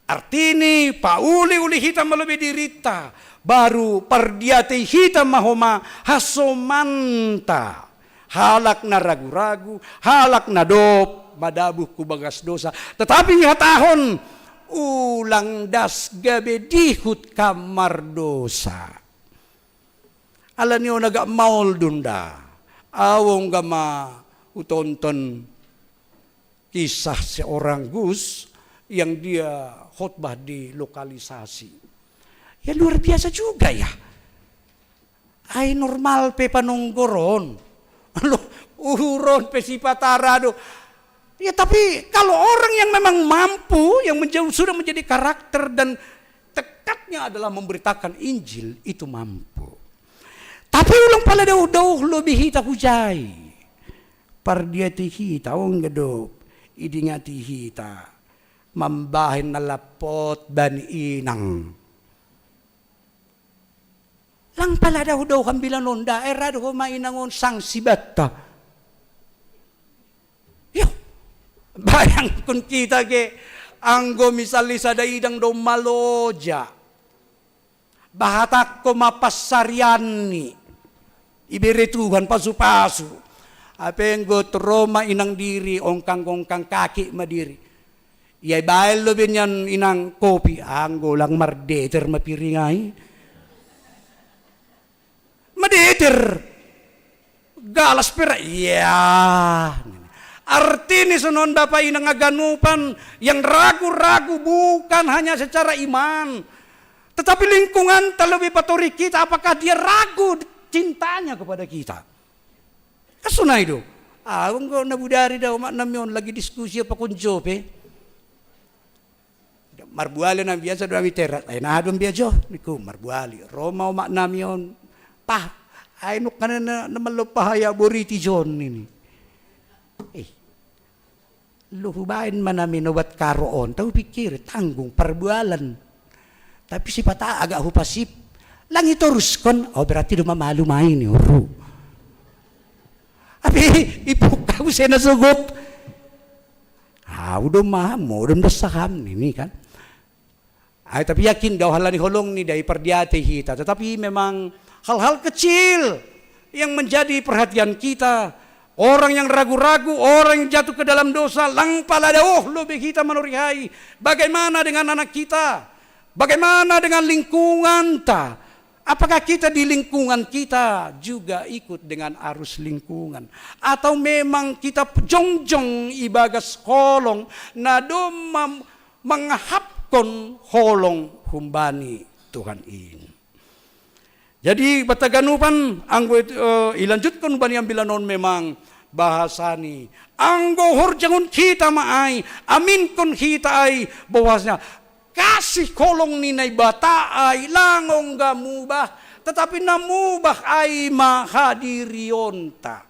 Artini pauli-uli hita malebih dirita, baru pardiate hita mahoma hasomanta. Halak na ragu-ragu, halak na dop, madabuh ku bagas dosa. Tetapi hatahon, ulang das gabe dihut kamar dosa. Ala niyo naga maul dunda, awong gama utonton kisah seorang Gus yang dia khotbah di lokalisasi. Ya luar biasa juga ya. Ay normal pe panonggoron. Uhuron pe sipatarado. Ya tapi kalau orang yang memang mampu, yang sudah menjadi karakter dan tekadnya adalah memberitakan Injil, itu mampu. Tapi ulang pala daw lebih hita hujay. Pardiati hita, gadop. Idingati hita, mambahin na lapot dan inang. Lang pala daw kang bilanon, daerah daw mainangon sang sibata. Yo, bayang kun kita ke, anggo misali sa daidang daw maloja. Bahatak ko mapasaryani, ibirituhan pasu-pasu. Apenggot Roma inang diri, ongkang-ongkang kaki madiri. Iyay bahal lo binyan inang kopi, anggo lang mardeter mapiringay. Madeter, galas pera, iya. Artini sunon Bapak inang aganupan, yang ragu-ragu bukan hanya secara iman. Tetapi lingkungan terlebih patori kita, apakah dia ragu cintanya kepada kita. Kasunay do. Kung ko nabudari daw, maknamyon, lagi diskusi pa kung jope. Marbuali na biasa do amitera. Ay nahadong biadyo. Niku, marbuali. Roma o maknamyon. Ay nuk ka na malupahaya boriti John ini. Luhubain man namin ubat karoon. Tahu pikir, tanggung, parbualan. Tapi si pata agak hupasip. Lang ito ruskon. O berarti dumamalumain uru. Tapi ibu kau saya nasugot. Udah mahamo, udah saham ini kan. Tapi yakin daw halani holong ni dari perdiate hita. Tetapi memang hal-hal kecil yang menjadi perhatian kita. Orang yang ragu-ragu, orang yang jatuh ke dalam dosa, lang pala daw lebih kita menurihai. Bagaimana dengan anak kita? Bagaimana dengan lingkungan ta? Apakah kita di lingkungan kita juga ikut dengan arus lingkungan? Atau memang kita jongjong ibagas kolong na menghapkon holong humbani Tuhan ini. Jadi bataganupan anggo ilanjutkan bani ambilanon memang bahasani. Anggo horjangun kita maay, amin kon kita ay bahwasanya kasih kolong ninay bata ay langong gamubah, tetapi namubah ay mahadirionta.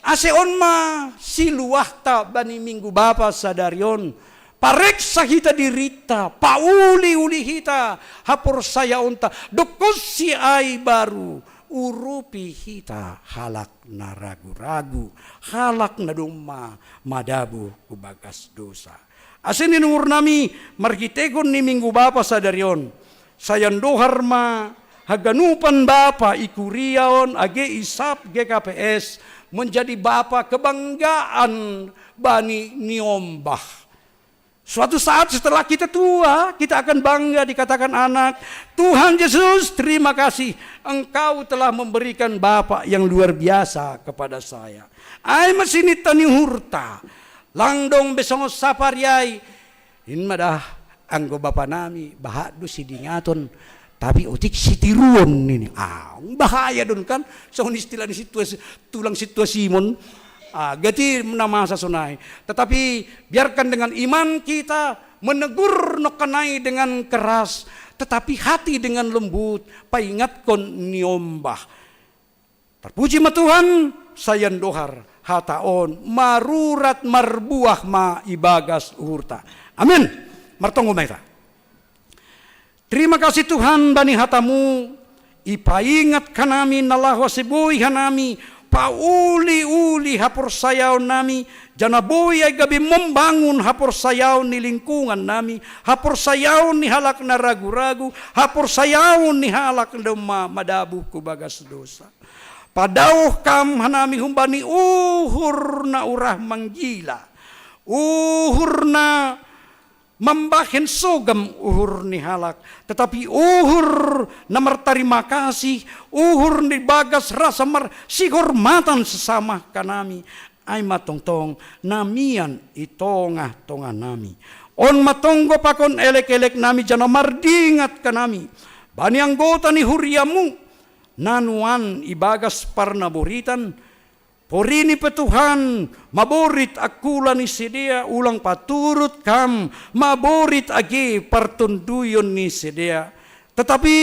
Aseon ma siluahta bani minggu bapa sadarion, pareksa hita dirita, pauli-uli hita, hapor saya unta, dokos si ay baru, urupi hita, halak na ragu-ragu, halak na dumma, madabu kubagas dosa. Asin inungur nami margitegon ni minggu bapa sadarion. Sayan dohar ma haganupan bapa ikuriaon age isap GKPS menjadi bapa kebanggaan bani niombah. Suatu saat setelah kita tua, kita akan bangga dikatakan anak. Tuhan Yesus, terima kasih Engkau telah memberikan bapa yang luar biasa kepada saya. Ay masinita ni hurta. Langdong besong saparyay inmadah anggo bapa nami bahado si dingaton tapi otik si tiruon ini bahaya dun kan so istilah di situasi tulang situasi mon gati namasa sunai tetapi biarkan dengan iman kita menegur nokanai dengan keras tetapi hati dengan lembut paingat kon niombah terpuji ma Tuhan sayan dohar hataon marurat marbuah ma ibagas uhurta. Amin. Martonggo maita. Terima kasih Tuhan bani hatamu ipaingat kanami nalahu sibuhi hanami pauli-uli hapor sayaw nami, jana boy ay gabi membangun hapor sayaw ni lingkungan nami, hapor sayaw ni halak na ragu-ragu, hapor sayaw ni halak na madabu ku bagas dosa. Padauh kam hanami humbani uhur na urah manggila, uhur na mambahin sogam uhur ni halak, tetapi uhur na martarima kasih, uhur ni bagas rasa sihormatan sesama kanami, ay matongtong namian itongah-tongah nami. On matonggo pakon elek-elek nami jana mardingat kanami, bani anggota ni huriamu, nanuan ibagas parnaburitan, porini petuhan, maborit akula ni sedia, ulang paturut kam, maborit agi partunduyon ni sedia. Tetapi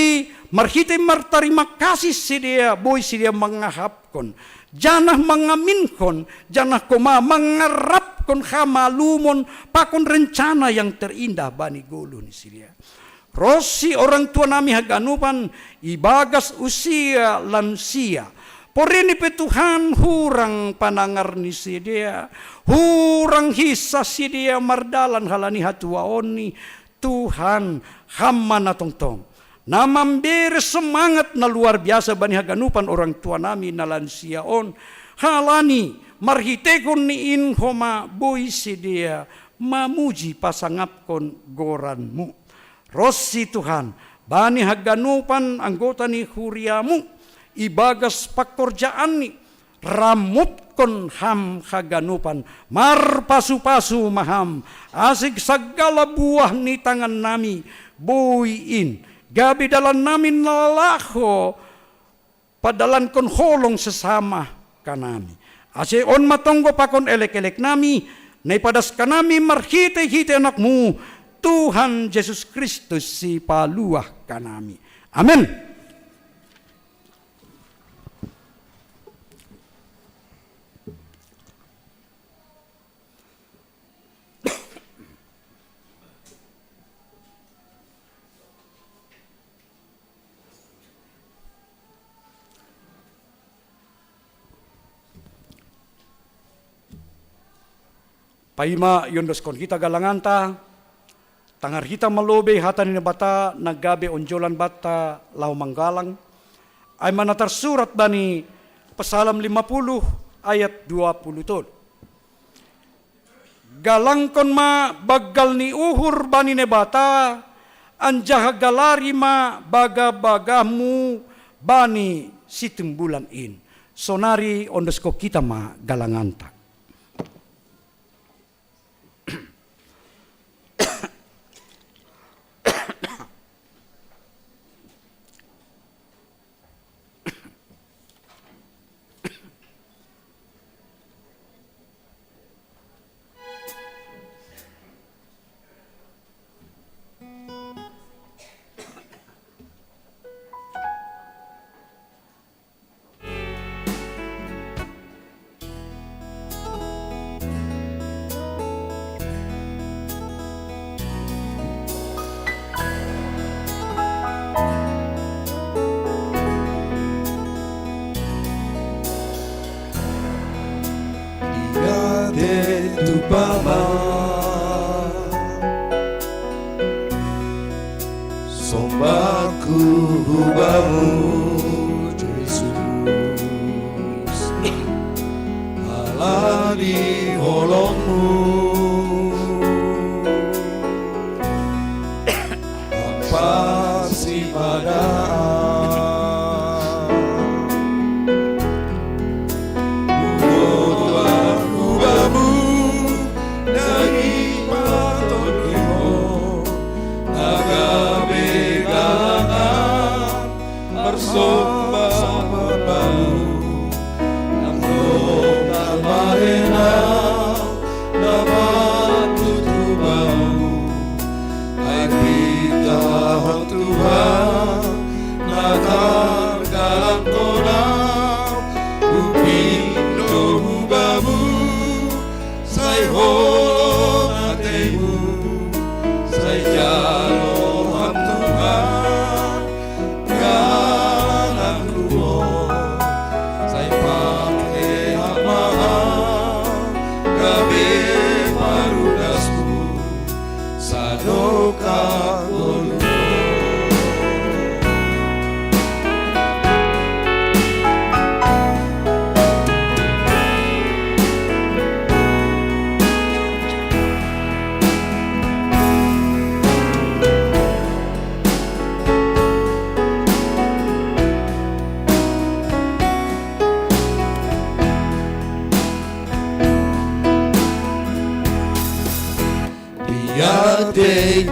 marhite martarima kasih sedia, boy sedia mangahapkon, janah mangaminkon, janah koma mangarapkon hamalumon, pakon rencana yang terindah bani gulu ni sedia. Rosi orang tua nami haganupan, ibagas usia lansia, porini petuhan hurang panangar ni sedia, hurang hisa sedia mardalan halani hatuaoni, Tuhan hamana tongtong. Namambere semangat na luar biasa bani haganupan orang tua nami na lansiaon, halani marhitekon ni inhoma boy sedia, mamuji pasangapkon goranmu. Rosi Tuhan, bani haganupan anggota ni huriamu, ibagas pakorjaan ni ramutkon ham haganupan, marpasu-pasu maham, asik segala buah ni tangan nami, buiin, gabi dalan namin nalaho, padalan kon holong sesama kanami. Ase on matonggo pakon elek-elek nami, naipadas kanami marhite-hite anakmu, Tuhan Yesus Kristus si paluah kanami. Amin. Paima yondos kon kita galanganta, tangar kita malobe hatan ni bata nagabe onjolan bata lau manggalang, ay manatar surat bani Psalm 50 ayat 20 tol. Galangkon ma bagal ni uhur bani ne bata, anjah galari ma baga-bagamu bani sitimbulan in. Sonari ondos ko kita ma galanganta. Tu Bapa, sombahku hubamu Yesus, Allah di holongmu, apa si pada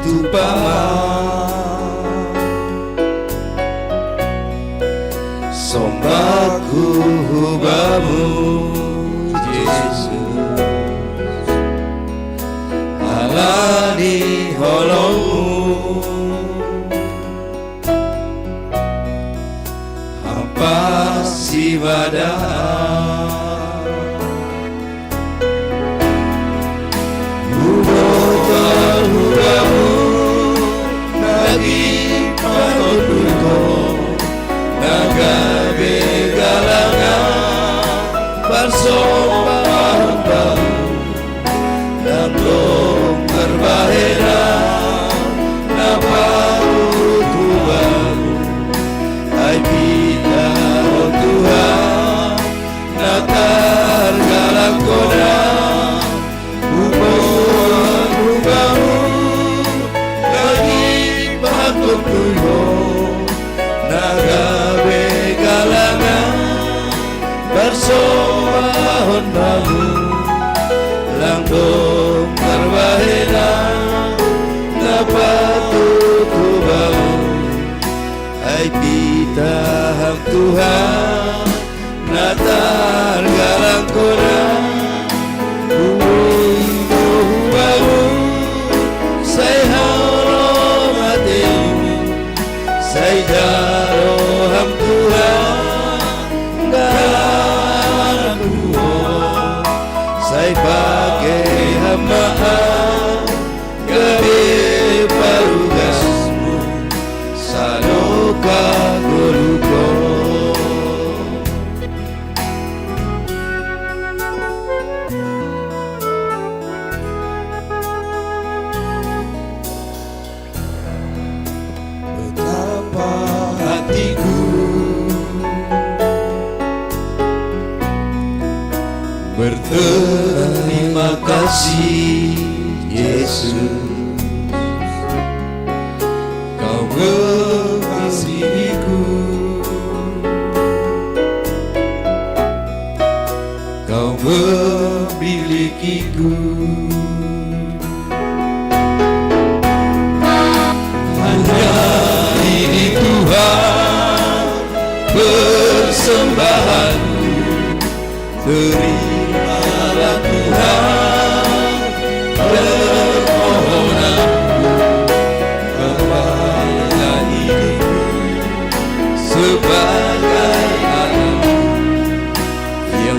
itu sombahku hubamu Yesus, alani holongmu, hampa si badan, hubamu nagi patutuko, naga begalangan bersomah bahu, dan belum berbaheran napau Tuhan, hai kita oh Tuhan, natar galak koda, hubamu lagi patut tuyo, naga begalangan bersomahon bahu, langkung terbaheran dapat tutubau, hai kita ham Tuhan, natar galang korang, hubamu say haulong hatimu, say jaro ham Tuhan, galang kuo, say pakai hamaan, gede parugasmu, saloka goluko. Betapa hatiku berterima kasih Yesus, Kau mengasihiku, Kau memilikiku, hanya ini Tuhan persembahanku, terimalah Tuhan permohonanku kepada hidupku sebagai anak yang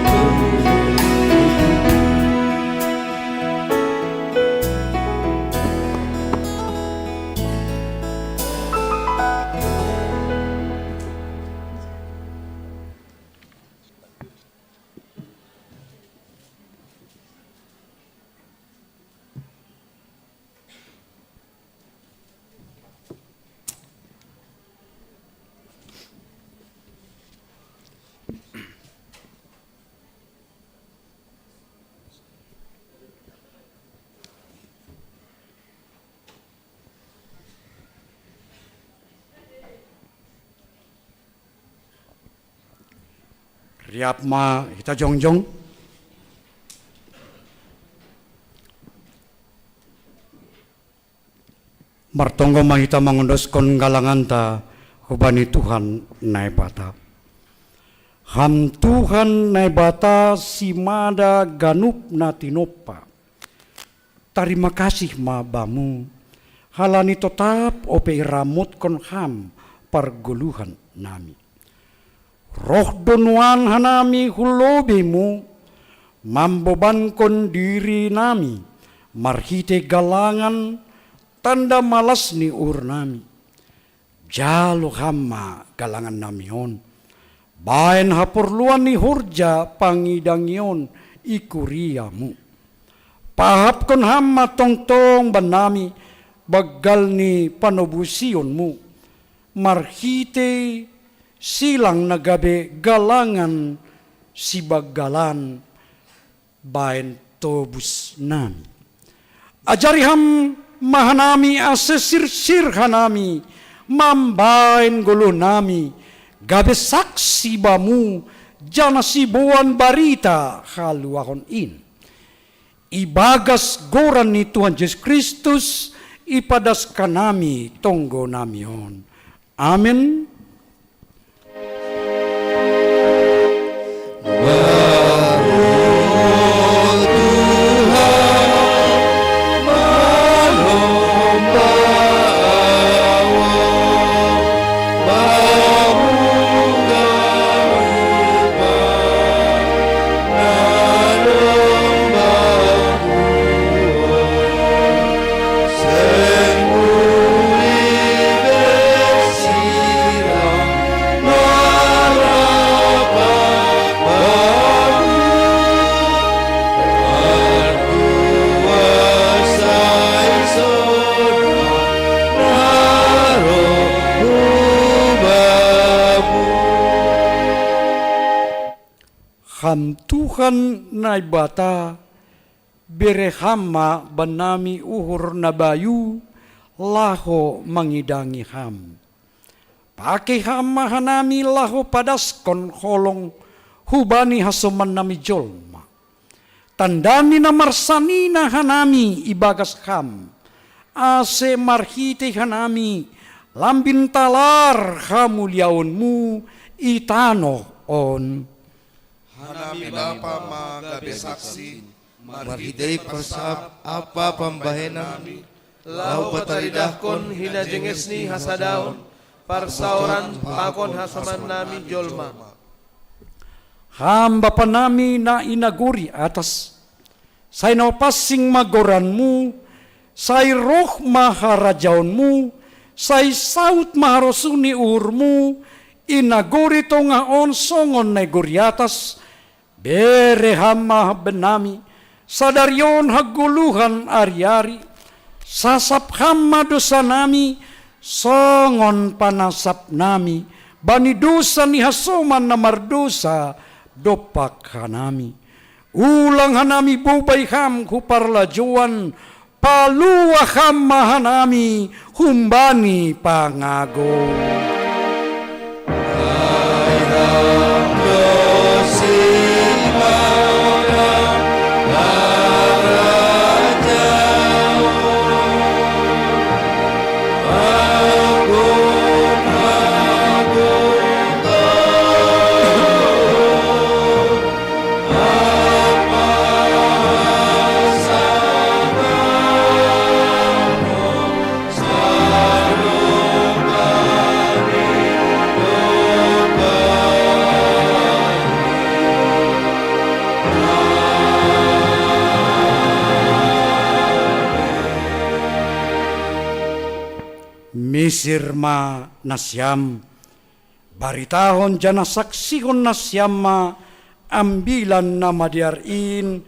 riap ma kita jongjong. Martonggo mahita mangondoskan galangan ta hubani Tuhan naibata. Ham Tuhan naibata simada ganup na tinopa. Terima kasih ma bamu. Halani tetap ope ramut kon ham perguluhan nami. Roh donuan hanami hulobimu, mamboban kon diri nami, marhite galangan, tanda malas ni urnami. Jalo hama galangan namion, baen hapurluan ni hurja pangidangion ikuriamu. Pahap kon hama tong-tong banami, bagal ni panobusionmu, marhite silang nagabe galangan si bagalan baen tobus nami. Ajari ham mahanami asesir-sir hanami mambaen golo nami gabe saksi bamu jana sibuan barita haluahon in. Ibagas goran ni Tuhan Yesus Kristus ipadas kanami tonggo namion. Amen. Ham Tuhan na bata berehama banami uhur na bayu laho mangidangi ham. Pakai hama hanami laho padaskon holong hubani hasuman nami jolma. Tandani na marsanina hanami ibagas ham. Ase marhite hanami lambin talar hamuliaonmu itano on. Hanami Bapa magabe saksi, marhidai persap apa pambahenami, lau pataridahkon hinajenges ni hasadaon, parsauran pakon hasaman nami jolma. Hamba panami na inaguri atas, say napasing magoranmu, say roh maharajaonmu, say saut maharosuni urmu, inaguri to nga on songon na guri atas, berehama benami, sadaryon haguluhan ari-ari, sasap hama dosa nami, songon panasap nami, bani dosa ni hasuman na mardosa, dopak hanami. Ulang hanami bubay ham kuparlajuan, paluwa hama hanami, humbani pangago. Misirma nasyam, baritahon jana saksihon nasyama, ambilan na madiarin,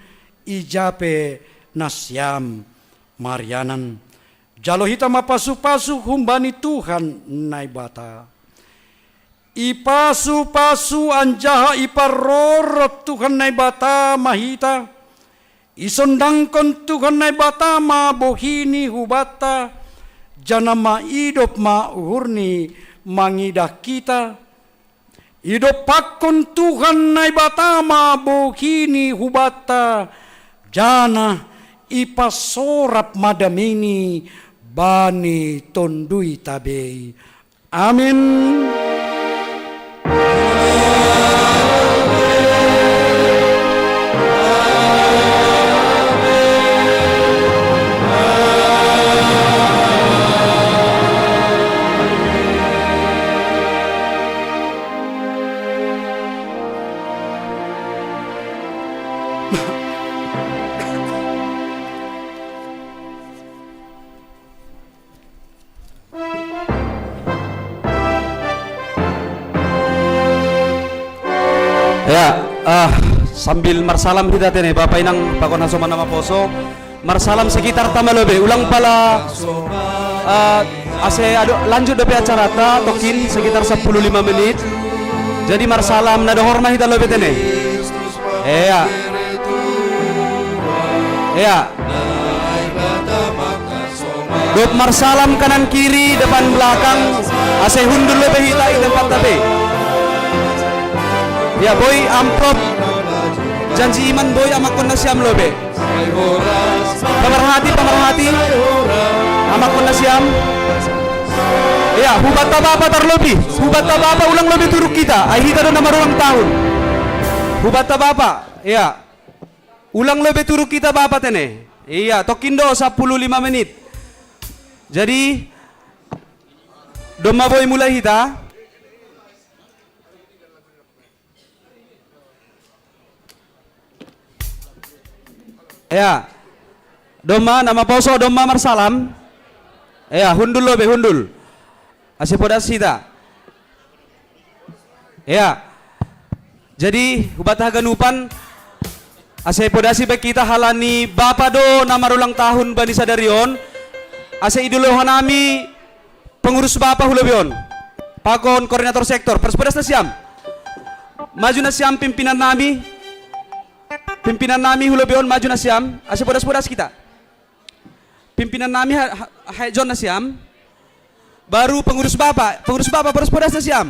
ijape nasyam, marianan, jalohita mapasu-pasu humbani Tuhan naibata. Ipasu-pasu anjaha iparorot Tuhan naibata mahita, isondangkon Tuhan naibata mabohini hubata, jana maidop maurni mangidah kita. Idop pakon Tuhan nai batama bohini hubata, jana ipasorap madamini bani tondui tabe. Amin. Ya, sambil marsalam kita tene Bapak Inang Pakon Hasoman nama Poso, marsalam sekitar tamalobe, ulang pala lanjut dope acara ta tokin sekitar 15 menit. Jadi marsalam nada hormat kita lobe tene. Dop marsalam kanan kiri depan belakang, ase hundur lobe hita di tempat tabe. Ya boy amplop janji iman boy amakon nasyam lobe. Pemerhati Amakon na siyam. Ya, hubat tabapa terlebih. Hubat tabapa ulang lebih turuk kita. Ay hita doon na marulang tahun. Hubat tabapa. Ya. Ulang lebih turuk kita bapa tene. Iya, tokindo 15 menit. Jadi Doma boy mulai hita. Ya. Doma nama poso Doma marsalam. Ya, hundul lobe hundul. Ase podas hita. Ya. Jadi hubat haganupan ase podasi baik kita halani bapa do nama ulang tahun bani sadarion. Ase idolo hanami pengurus bapa hulobion. Pakon koordinator sektor perspodas na siam. Maju na siam pimpinan nami. Pimpinan nami hulobion maju na siam. Ase podas-podas kita. Pimpinan nami John na siam. Baru pengurus bapa podas na siam.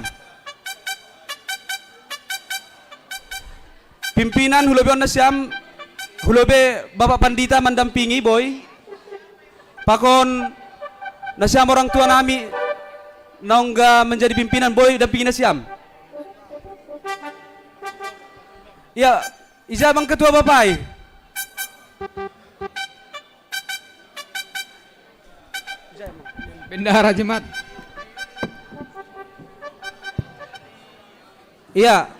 Pimpinan hulobion na siam. Hulobe Bapak Pandita mendampingi boy. Pakon na siam orang tua nami nongga menjadi pimpinan boy dampingin na siam. Ya, ijabang ketua bapai. Bendahara Jemaat. Iya.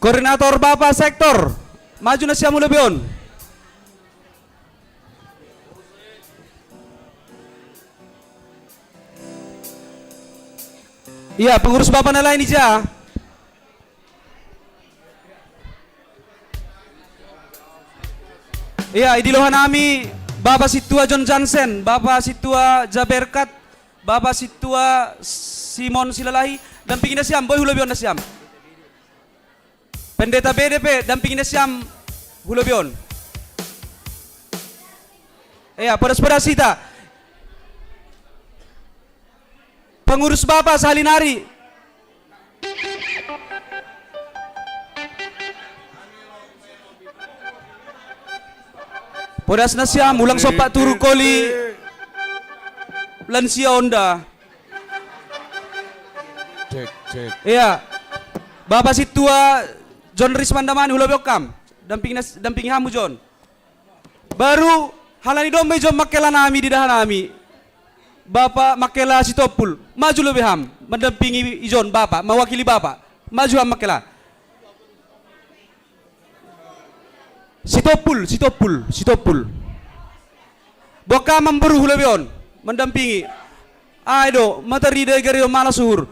Koordinator Bapak sektor. Maju na siam hulobion. Iya, pengurus Bapak na lain ija. Iya, idilohan nami Bapak Situa John Jansen, Bapak Situa Jaberkat, Bapak Situa Simon Silalahi, dampingin na siam, boy hulobion na siam. Pendeta BDP, dampingin na siam, hulobion. Iya, podas-podas kita. Pengurus Bapak Salinari. Podas na siya, mulang sopa turu koli lansia onda. Cek. Iya. Bapak Situa John Risman Damani hulobokam. Dampingi hamu John. Baru halani dombe John makela nami di dahan nami. Bapak makela Sitopul maju lebih ham mendampingi John Bapak mewakili Bapak maju ham makela. Sitopul. Boka memburu hulebion mendampingi. Aido materi dari malas suhur.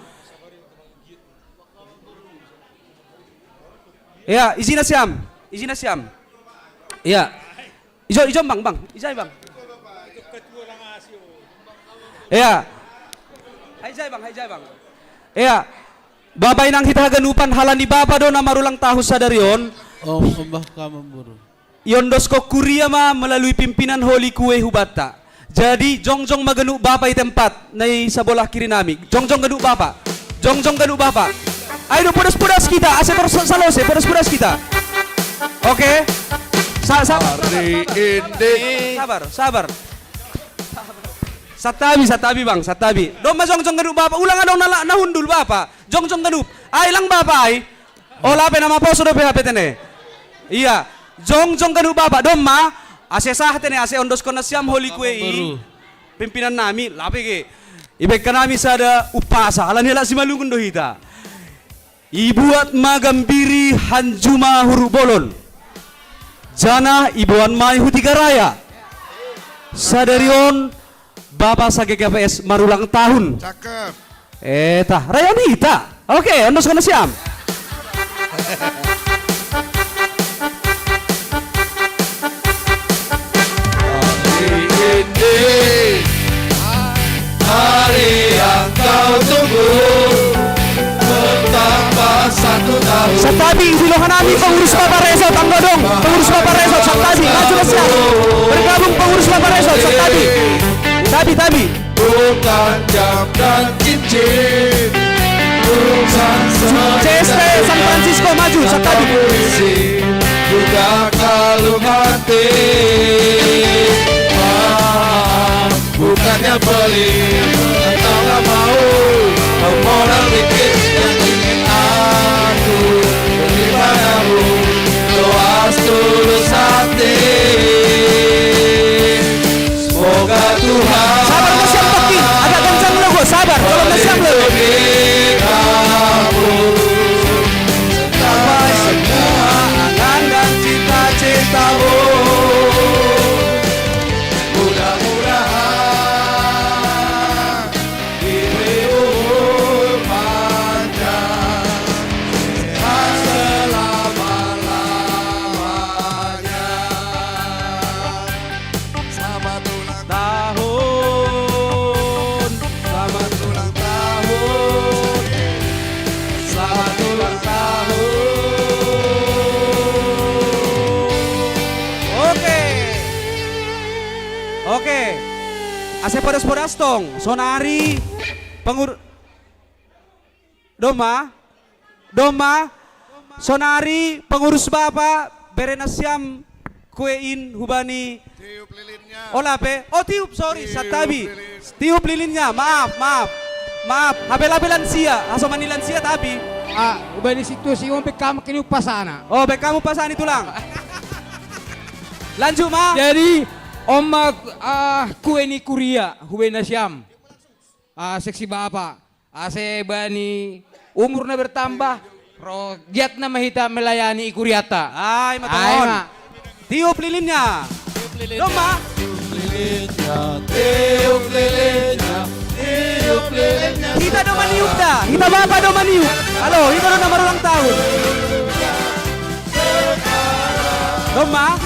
Ya, izin siam. Ya. Ijo bang. Izai bang. Ya. Haijai bang. Ya. Bapak inang kita ganupan halani Bapak do nama ulang tahun sadarion. Oh, sembah ka memburu. Yondosko kuria ma melalui pimpinan Holy Kue Hubata. Jadi jongjong maganu Bapak i tempat nai sabolah kiri nami. Jongjong ganu Bapak. Ayo podas-podas kita, ase salose podas-podas kita. Oke. Sabar. Satabi bang. Doma jongjong ganu Bapak. Ulang adong na hundul Bapak. Jongjong ganu. Ay lang Bapak ay. Ola pe nama poso do PHP tene. Iya, jongjong ganu Bapak doma ase sah tene ase ondos kona siam Holy Kue pimpinan nami lape ke. Ibek kanami sada upasa halan hela simalungun do hita. Ibuat magambiri hanjuma huru bolon. Jana ibuan mai hutiga raya. Sadarion Bapak sa GKPS marulang tahun. Cakep. Tah, raya hita. Oke, ondos kona siam. Hari yang kau tunggu bertambah 1 tahun. Satabi silohan nami pengurus Bapak Resot Anggodong. Pengurus Bapak Resot Satabi maju ke siap. Bergabung pengurus Bapak Resot Satabi. Tabi. Bukan jam dan cincin. CSP San Francisco maju Satabi. Juga kalung hati. hanya pelit atau gak mau modal dikit yang ingin aku beri padamu doa setulus hati. Semoga Tuhan Sabar Mas Syam Toki, agak kencang logo, sabar. Kalau Mas Syam logo. sampai semua angan dan cita-citamu. Mudah-mudahan diberi umur panjang, sehat selama-lamanya. Selamat ulang Tahun, selamat ulang tahun, selamat ulang tahun. Oke, ase podas-podas tong, sonari, Doma, sonari, pengurus bapak, berenasiam, kuein, hubani, tiup lilinnya. Olape, oh tiup, sorry, satabi. Tiup lilinnya, maaf. Habel-habel lansia, asomani lansia tabi. Ubani situasi om kamu kini upasana. Oh, baik kamu pasan itu lang. Lanjut, Ma. Jadi om kue ni kuria, hube nasyam. Seksi bapa, ase bani umurnya bertambah. Giat na mahita melayani ikuriata. Ay, mataon. Tiup lilinnya. Doma. Tiup lilinnya, tiup lilinnya. Kita doma niup dah. Kita bapak doma niup. Halo, kita doma berulang tahun. Doma.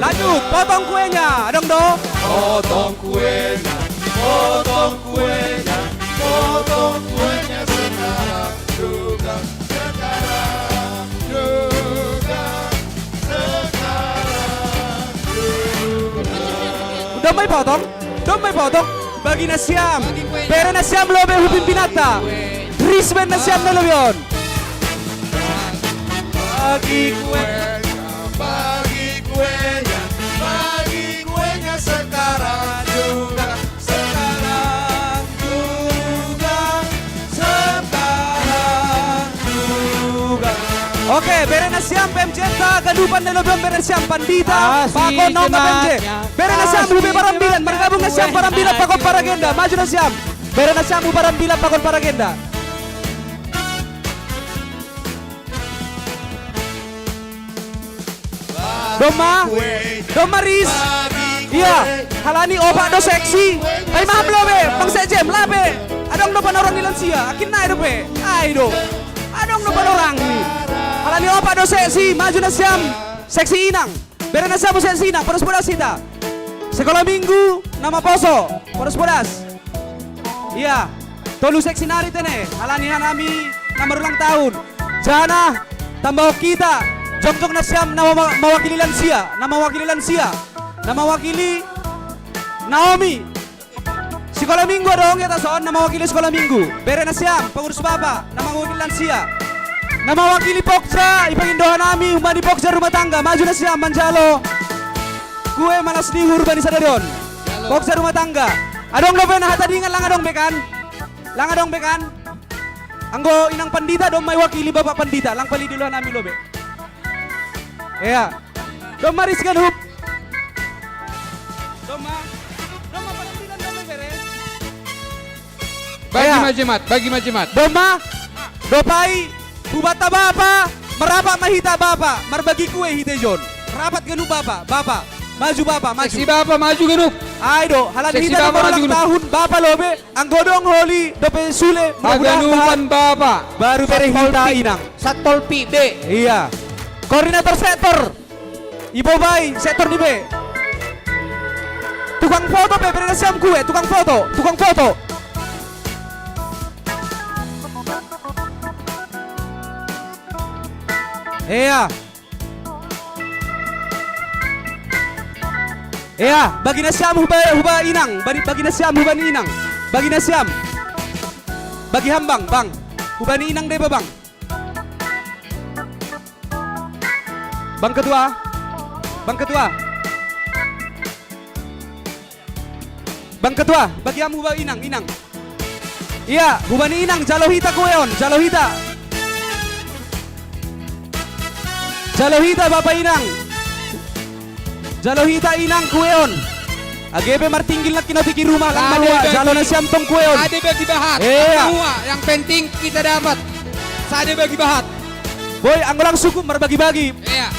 Lanjut, potong kuenya. Adong do. Potong kuenya, potong kuenya, potong kuenya sekarang juga, sekarang juga, sekarang juga. Domay potong. Bagi nasyam. Pera nasyam lobe hupin pinata. Risben nasyam na lobion. Bagi kuenya, bagi kuenya, bagi kuenya sekarang juga, sekarang juga, sekarang juga. Oke, berenasyam pemjeta gadupan na lobion berenasyam pandita. Pakon no pemje. Berenasyam hube parambilan. Bergabung nasyam parambilan pakon paragenda. Maju nasyam. Berenasyam hube parambilan pakon paragenda. Doma Riz. Iya, halani opak do seksi. Ay maham lobe, pang sejem labe. Adong no panoran ni lansia, akin na be. Ay do. Adong no panorang ni. Halani opak do seksi, maju na siyam. Seksi inang. Bera na siyam seksi inang, podas-podas kita. Sekolah minggu, nama poso, podas-podas. Iya, tolu seksi nari tene. Halani hanami, nama ulang tahun. Jana, tambah kita. Jong-jong na siyam na mawakili lansia, na mawakili Naomi. Sekolah minggu dong kita soon na mawakili sekolah minggu. Bere na siyam, pengurus bapak, na mawakili lansia. Na mawakili Pokja, ipangindohan nami, umani Pokja rumah tangga, maju na siyam, Manjalo. Kue malas nihur bani sadarion. Pokja rumah tangga. Adong lobe na hatadingan lang adong bekan. Anggo inang pandita dong may wakili bapak pandita, lang pali duluan nami lobe. Ya, Doma Rizkan Hub. Doma penampilan Doma beres. Bagi majemat. Doma, dopai, bubata bapa, merapat mahita bapa, marbagi kue hitejon. Rapat genu bapa, maju. Seksi bapa maju genup. Aido, halan Seksi hita bapa ulang maju. tahun bapa lobe, anggodong holi, dope sule, Maganupan bapa. baru bere hita inang. Satpol P B. Iya. Koordinator sektor. Ibu Bay, sektor di B. Tukang foto be, berenasiam kue, tukang foto. Iya. Bagi nasiam huba inang, bagi nasiam hubani inang. Bagi nasiam. Bagi hambang, bang. Hubani inang deh, bang. Bang ketua. Bang Ketua, bagi am huba inang, inang. Iya, hubani inang, jalohita kueon, jalohita. Jalohita Bapak Inang. Jalohita inang kueon. AGB martinggil nak kina pikir rumah lang mawa, jalo na siampong kueon. Ada bagi bahat. Iya. Yang penting kita dapat. Ada bagi bahat. Boy, anggolang suku berbagi-bagi. Iya.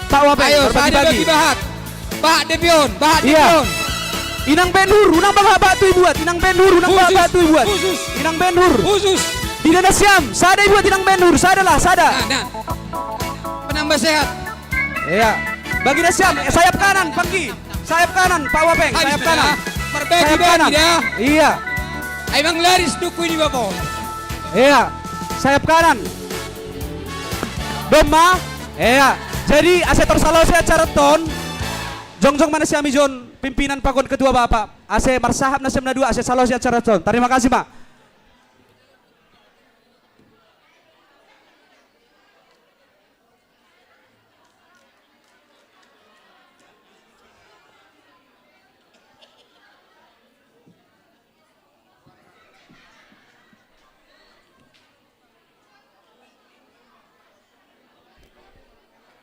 Pak Wapeng, Ayo, berbagi-bagi. bagi bahat. Pak Depion, bahat Iya. Depion. Inang benhur, unang bangaba tu buat. Inang benhur, unang bangaba tu buat. Khusus. Inang benhur. Khusus. Tidak ada siam, sada buat inang benhur, sada lah, sada. Nah. Penambah sehat. Iya. Bagi dah siam, sayap kanan, Pangki. Sayap kanan, Pak Wapeng, sayap kanan. Sayap kanan. dah. Iya. Emang laris duku ini Bapak. Iya. Sayap kanan. Doma. Iya. Jadi asetor salo saya caraton. Jongjong mana si Amijon pimpinan pakon kedua Bapak. Ase marsahab nasim na dua ase salo saya caraton. Terima kasih, Pak.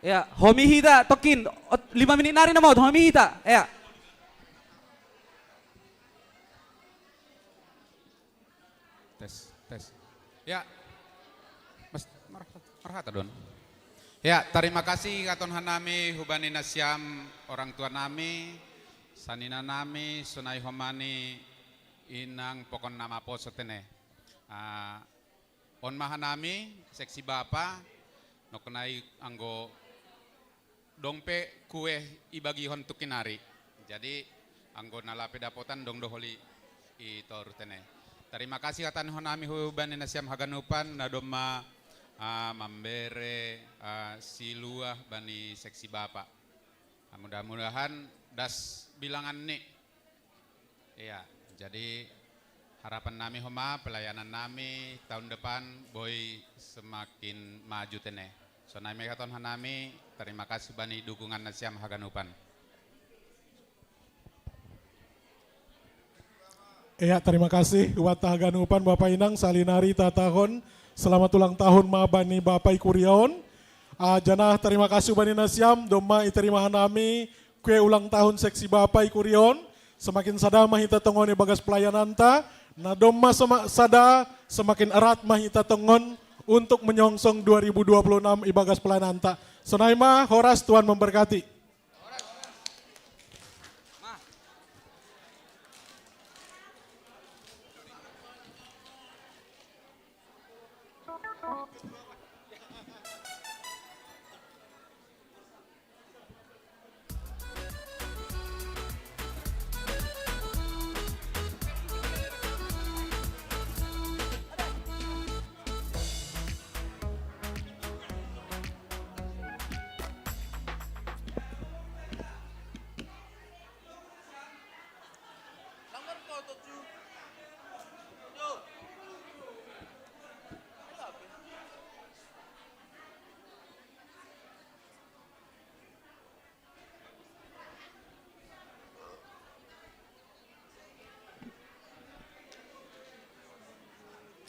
Ya, homi hita tokin 5 menit nari na mau homi hita. Ya. Tes. Ya. Mas marhata don. Ya, terima kasih katon hanami hubani nasyam orang tua nami, sanina nami, sunai homani inang pokon nama po sotene. On mahanami seksi bapa nokenai anggo dongpe kue ibagi hon tukinari. Jadi anggo nalape dapotan dong doholi ito rutene. Terima kasih atan honami hubani nasyam haganupan nadoma mambere siluah bani seksi bapak. Mudah-mudahan das bilangan nih. Iya, jadi harapan nami homa pelayanan nami tahun depan boy semakin maju tene. So nami katon hanami terima kasih bani dukungan nasyam haganupan. Ya, terima kasih Wata Haganupan Bapak Inang Salinari Tatahon. Selamat ulang tahun ma bani Bapak Ikuriaon. Janah terima kasih bani nasyam doma iterima hanami kue ulang tahun seksi Bapak Ikuriaon. Semakin sada mahita tongoni bagas pelayanan ta. Na doma sada semakin erat mahita tongon untuk menyongsong 2026 ibagas pelayanan ta. Sonaima Horas Tuhan memberkati.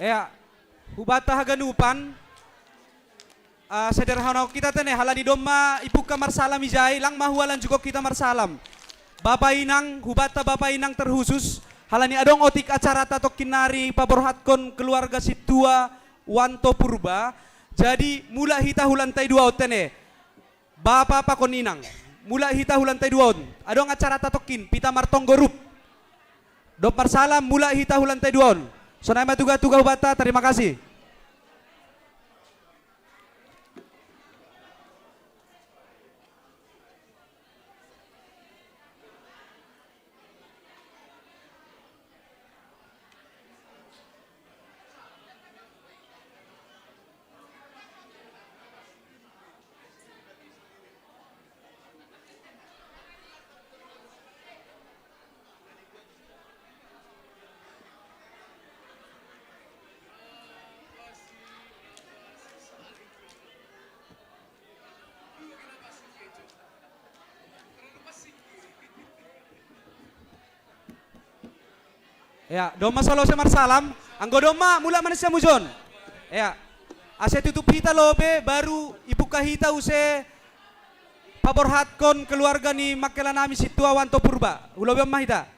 Ya, hubata haganupan. Sederhana kita tene halani doma ipuka marsalam ijai lang mahualan juga kita marsalam. Bapak Inang, hubata Bapak Inang terkhusus halani adong otik acara tato kinari paborhatkon keluarga situa Wanto Purba. Jadi mula hita hulantai dua otene. Bapak pakon Inang, mula hita hulantai dua on. Adong acara tatokin pita martonggorup. Dop marsalam mula hita hulantai dua on. Sonai tuga-tuga hubata, terima kasih. Ya, doma salo se marsalam, anggo doma mula manusia mujon. Ya, ase tutup hita lobe baru ibu kahita use paborhat kon keluarga ni makela nami situa wanto purba. Ulobe mahita.